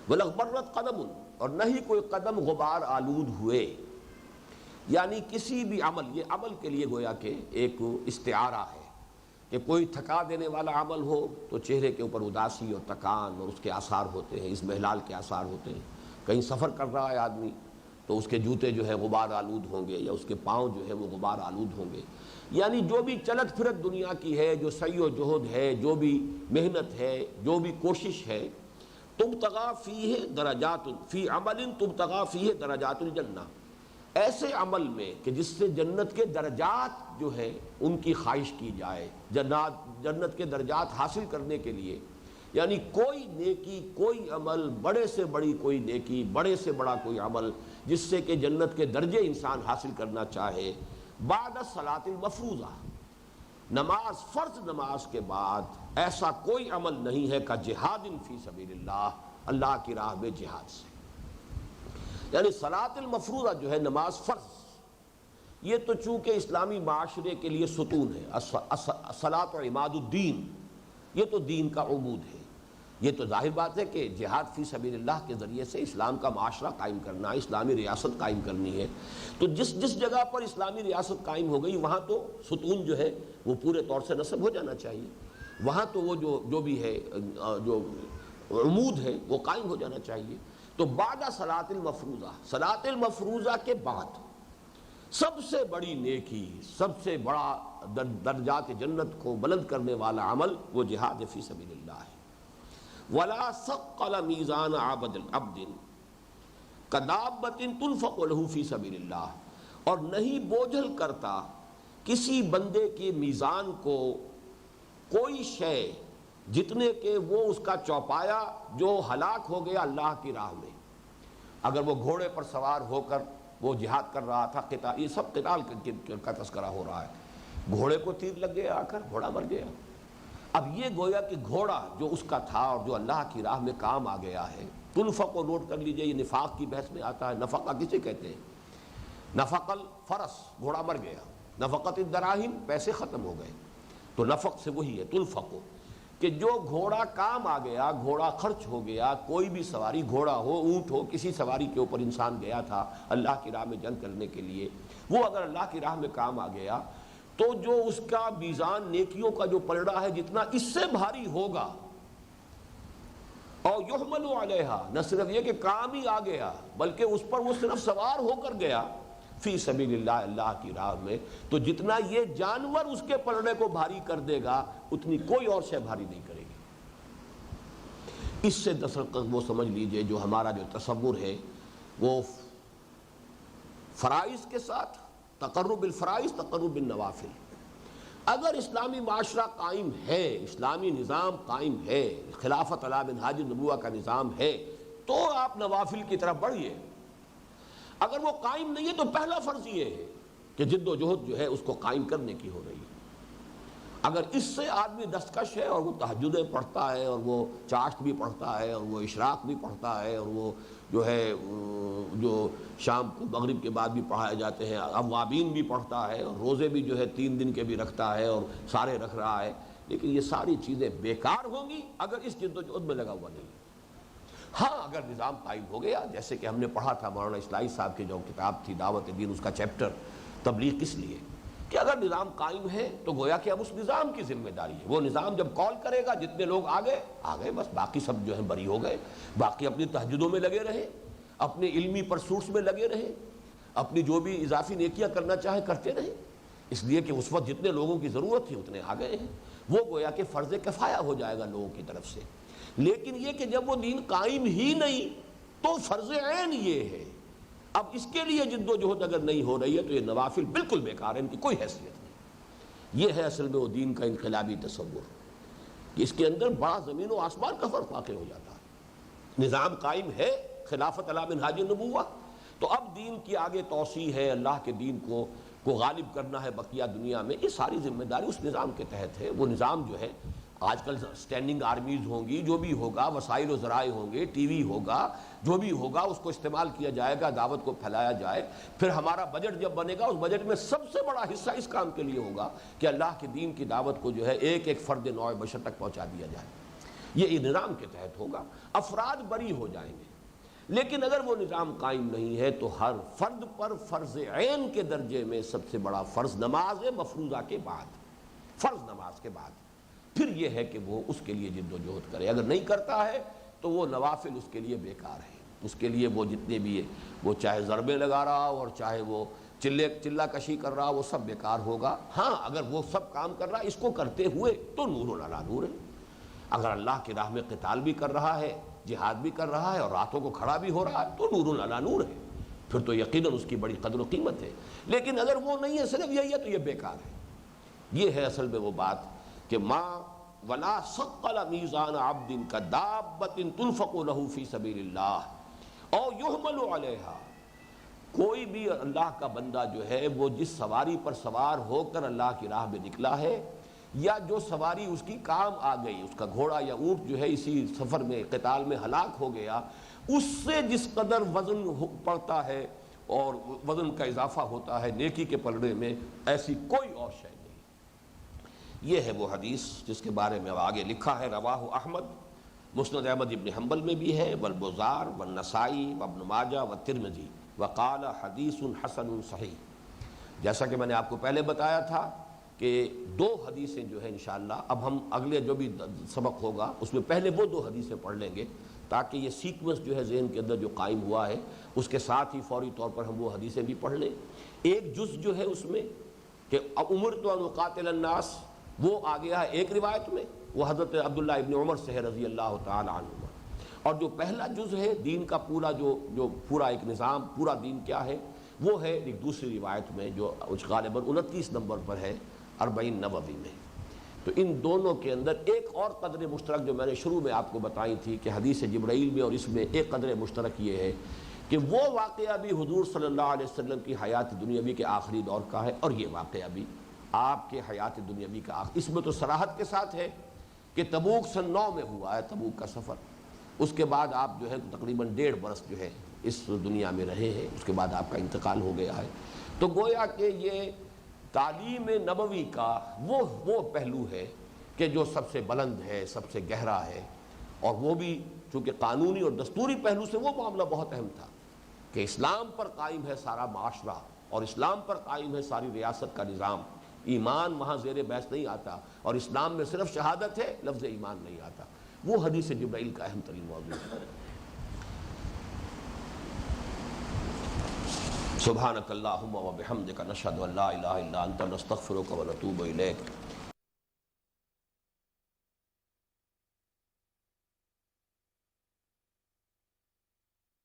وَلَغْبَرَّتْ قَدَمٌ، اور نہ ہی کوئی قدم غبار آلود ہوئے، یعنی کسی بھی عمل، یہ عمل کے لیے گویا کہ ایک استعارہ ہے کہ کوئی تھکا دینے والا عمل ہو تو چہرے کے اوپر اداسی اور تکان اور اس کے آثار ہوتے ہیں، اس محلال کے آثار ہوتے ہیں۔ کہیں سفر کر رہا ہے آدمی تو اس کے جوتے جو ہے غبار آلود ہوں گے، یا اس کے پاؤں جو ہے وہ غبار آلود ہوں گے، یعنی جو بھی چلت پھرت دنیا کی ہے، جو سعی و جہد ہے، جو بھی محنت ہے، جو بھی کوشش ہے، تبتغى فیہ درجات فی عمل تبتغى فیہ درجات الجنہ، ایسے عمل میں کہ جس سے جنت کے درجات جو ہے ان کی خواہش کی جائے، جنت کے درجات حاصل کرنے کے لیے، یعنی کوئی نیکی، کوئی عمل، بڑے سے بڑی کوئی نیکی، بڑے سے بڑا کوئی عمل جس سے کہ جنت کے درجے انسان حاصل کرنا چاہے، بعد الصلاۃ المفروضہ، نماز، فرض نماز کے بعد ایسا کوئی عمل نہیں ہے کہ جہاد فی سبیل اللہ، اللہ کی راہ میں جہاد سے، یعنی صلاۃ المفروضہ جو ہے نماز فرض، یہ تو چونکہ اسلامی معاشرے کے لیے ستون ہے، الصلاۃ عماد الدین، یہ تو دین کا عمود ہے، یہ تو ظاہر بات ہے کہ جہاد فی سبیل اللہ کے ذریعے سے اسلام کا معاشرہ قائم کرنا، اسلامی ریاست قائم کرنی ہے، تو جس جگہ پر اسلامی ریاست قائم ہو گئی وہاں تو ستون جو ہے وہ پورے طور سے نصب ہو جانا چاہیے، وہاں تو وہ جو بھی ہے، جو عمود ہے وہ قائم ہو جانا چاہیے۔ تو بعد صلاۃ المفروضہ، صلاۃ المفروضہ کے بعد سب سے بڑی نیکی، سب سے بڑا درجات جنت کو بلند کرنے والا عمل وہ جہاد فی سبیل اللہ ہے۔ وَلَا ثَقَّلَ مِيزَانَ عَبْدٍ كَدَابَّةٍ تُنْفَقُ لَهُ فِي سَبِيلِ اللَّهِ، اور نہیں بوجھل کرتا کسی بندے کے میزان کو کوئی شے جتنے کہ وہ اس کا چوپایا جو ہلاک ہو گیا اللہ کی راہ میں، اگر وہ گھوڑے پر سوار ہو کر وہ جہاد کر رہا تھا، قتال، یہ سب قتال کا تذکرہ ہو رہا ہے، گھوڑے کو تیر لگ گیا آ کر، گھوڑا مر گیا، اب یہ گویا کہ گھوڑا جو اس کا تھا اور جو اللہ کی راہ میں کام آ گیا ہے، تنفق کو نوٹ کر لیجئے، یہ نفاق کی بحث میں آتا ہے، نفقہ کسے کہتے ہیں؟ نفق الفرس، گھوڑا مر گیا، نفقت الدراہم، پیسے ختم ہو گئے، تو نفق سے وہی ہے تنفق، کہ جو گھوڑا کام آ گیا، گھوڑا خرچ ہو گیا، کوئی بھی سواری، گھوڑا ہو، اونٹ ہو، کسی سواری کے اوپر انسان گیا تھا اللہ کی راہ میں جنگ کرنے کے لیے، وہ اگر اللہ کی راہ میں کام آ گیا تو جو اس کا میزان نیکیوں کا جو پلڑا ہے جتنا اس سے بھاری ہوگا، اور یحمل علیہا، نہ صرف یہ کہ کام ہی آ گیا بلکہ اس پر وہ صرف سوار ہو کر گیا فی سبیل اللہ، اللہ کی راہ میں، تو جتنا یہ جانور اس کے پلڑے کو بھاری کر دے گا اتنی کوئی اور شے بھاری نہیں کرے گی۔ اس سے دراصل وہ سمجھ لیجئے جو ہمارا جو تصور ہے وہ فرائض کے ساتھ تقرب بالفرائض تقرب بالنوافل. اگر اسلامی معاشرہ قائم ہے، اسلامی نظام قائم ہے، خلافت علی منہاج النبوہ کا نظام ہے، تو آپ نوافل کی طرف بڑھیے. اگر وہ قائم نہیں ہے تو پہلا فرض یہ ہے کہ جد و جہد جو ہے اس کو قائم کرنے کی ہو رہی ہے. اگر اس سے آدمی دستکش ہے اور وہ تہجدیں پڑھتا ہے اور وہ چاشت بھی پڑھتا ہے اور وہ اشراق بھی پڑھتا ہے اور وہ جو ہے جو شام کو مغرب کے بعد بھی پڑھائے جاتے ہیں اوابین بھی پڑھتا ہے اور روزے بھی جو ہے 3 دن کے بھی رکھتا ہے اور سارے رکھ رہا ہے، لیکن یہ ساری چیزیں بیکار ہوں گی اگر اس جد و جہد میں لگا ہوا نہیں. ہاں اگر نظام قائم ہو گیا، جیسے کہ ہم نے پڑھا تھا مولانا اصلاحی صاحب کی جو کتاب تھی دعوت دین، اس کا چیپٹر تبلیغ کس لیے، کہ اگر نظام قائم ہے تو گویا کہ اب اس نظام کی ذمہ داری ہے. وہ نظام جب کال کرے گا جتنے لوگ آگئے بس، باقی سب جو ہیں بری ہو گئے، باقی اپنی تہجدوں میں لگے رہے، اپنے علمی پرسوٹس میں لگے رہے، اپنی جو بھی اضافی نیکیاں کرنا چاہیں کرتے رہے، اس لیے کہ اس وقت جتنے لوگوں کی ضرورت تھی اتنے آ گئے ہیں. وہ گویا کہ فرض کفایہ ہو جائے گا لوگوں کی طرف سے. لیکن یہ کہ جب وہ دین قائم ہی نہیں تو فرض عین یہ ہے. اب اس کے لیے جد و جہد اگر نہیں ہو رہی ہے تو یہ نوافل بالکل بیکار ہیں، ان کی کوئی حیثیت نہیں. یہ ہے اصل میں وہ دین کا انقلابی تصور کہ اس کے اندر بڑا زمین و آسمان کا فرق واقع ہو جاتا ہے. نظام قائم ہے خلافت علی منہاج النبوہ، تو اب دین کی آگے توسیع ہے، اللہ کے دین کو غالب کرنا ہے بقیہ دنیا میں. یہ ساری ذمہ داری اس نظام کے تحت ہے. وہ نظام جو ہے آج کل سٹینڈنگ آرمیز ہوں گی، جو بھی ہوگا، وسائل و ذرائع ہوں گے، ٹی وی ہوگا، جو بھی ہوگا اس کو استعمال کیا جائے گا، دعوت کو پھیلایا جائے. پھر ہمارا بجٹ جب بنے گا اس بجٹ میں سب سے بڑا حصہ اس کام کے لیے ہوگا کہ اللہ کے دین کی دعوت کو جو ہے ایک ایک فرد نوع بشر تک پہنچا دیا جائے. یہ نظام کے تحت ہوگا. افراد بری ہو جائیں گے، لیکن اگر وہ نظام قائم نہیں ہے تو ہر فرد پر فرض عین کے درجے میں سب سے بڑا فرض نماز ہے، مفروضہ کے بعد، فرض نماز کے بعد. پھر یہ ہے کہ وہ اس کے لیے جد و جہد کرے. اگر نہیں کرتا ہے تو وہ نوافل اس کے لیے بیکار ہے. اس کے لیے وہ جتنے بھی ہے، وہ چاہے ضربے لگا رہا ہو اور چاہے وہ چلہ کشی کر رہا ہو، وہ سب بیکار ہوگا. ہاں اگر وہ سب کام کر رہا ہے اس کو کرتے ہوئے تو نور علی نور ہے. اگر اللہ کی راہ میں قتال بھی کر رہا ہے، جہاد بھی کر رہا ہے اور راتوں کو کھڑا بھی ہو رہا ہے تو نور علی نور ہے. پھر تو یقیناً اس کی بڑی قدر و قیمت ہے. لیکن اگر وہ نہیں ہے، صرف یہی ہے، تو یہ بیکار ہے. یہ ہے اصل میں وہ بات کہ ما ولا ثقل میزان عبد کدابۃ تنفق له فی سبیل اللہ او یحمل علیہا. کوئی بھی اللہ کا بندہ جو ہے وہ جس سواری پر سوار ہو کر اللہ کی راہ میں نکلا ہے، یا جو سواری اس کی کام آ گئی، اس کا گھوڑا یا اونٹ جو ہے اسی سفر میں قتال میں ہلاک ہو گیا، اس سے جس قدر وزن پڑتا ہے اور وزن کا اضافہ ہوتا ہے نیکی کے پلڑے میں، ایسی کوئی اور شے نہیں. یہ ہے وہ حدیث جس کے بارے میں اب آگے لکھا ہے. رواہ احمد، مسند احمد ابن حنبل میں بھی ہے، والبزار والنسائی وابن ماجہ والترمذی، وقال حدیث حسن صحیح. جیسا کہ میں نے آپ کو پہلے بتایا تھا کہ 2 حدیثیں جو ہیں انشاءاللہ اب ہم اگلے جو بھی سبق ہوگا اس میں پہلے وہ 2 حدیثیں پڑھ لیں گے تاکہ یہ سیکوینس جو ہے ذہن کے اندر جو قائم ہوا ہے اس کے ساتھ ہی فوری طور پر ہم وہ حدیثیں بھی پڑھ لیں. ایک جز جو ہے اس میں کہ امرت ان اقاتل الناس، وہ آ گیا ہے ایک روایت میں، وہ حضرت عبداللہ ابن عمر سے ہے رضی اللہ تعالی عنہما. اور جو پہلا جز ہے دین کا پورا جو پورا ایک نظام، پورا دین کیا ہے، وہ ہے ایک دوسری روایت میں جو غالباً 29 نمبر پر ہے 40 نووی میں. تو ان دونوں کے اندر ایک اور قدر مشترک جو میں نے شروع میں آپ کو بتائی تھی کہ حدیث جبرائیل میں اور اس میں ایک قدر مشترک یہ ہے کہ وہ واقعہ بھی حضور صلی اللہ علیہ وسلم کی حیات دنیاوی کے آخری دور کا ہے، اور یہ واقعہ بھی آپ کے حیات دنیاوی کا آخر. اس میں تو صراحت کے ساتھ ہے کہ تبوک سن 9 میں ہوا ہے تبوک کا سفر. اس کے بعد آپ جو ہے تقریباً 1.5 برس جو ہے اس دنیا میں رہے ہیں، اس کے بعد آپ کا انتقال ہو گیا ہے. تو گویا کہ یہ تعلیم نبوی کا وہ پہلو ہے کہ جو سب سے بلند ہے، سب سے گہرا ہے. اور وہ بھی چونکہ قانونی اور دستوری پہلو سے وہ معاملہ بہت اہم تھا کہ اسلام پر قائم ہے سارا معاشرہ اور اسلام پر قائم ہے ساری ریاست کا نظام. ایمان وہاں زیر بحث نہیں آتا، اور اسلام میں صرف شہادت ہے، لفظ ایمان نہیں آتا. وہ حدیث جبرائیل کا اہم ترین موضوع ہے. سبحانک اللہم و بحمدک نشہد ان لا الہ الا انت نستغفرک و نتوب الیک.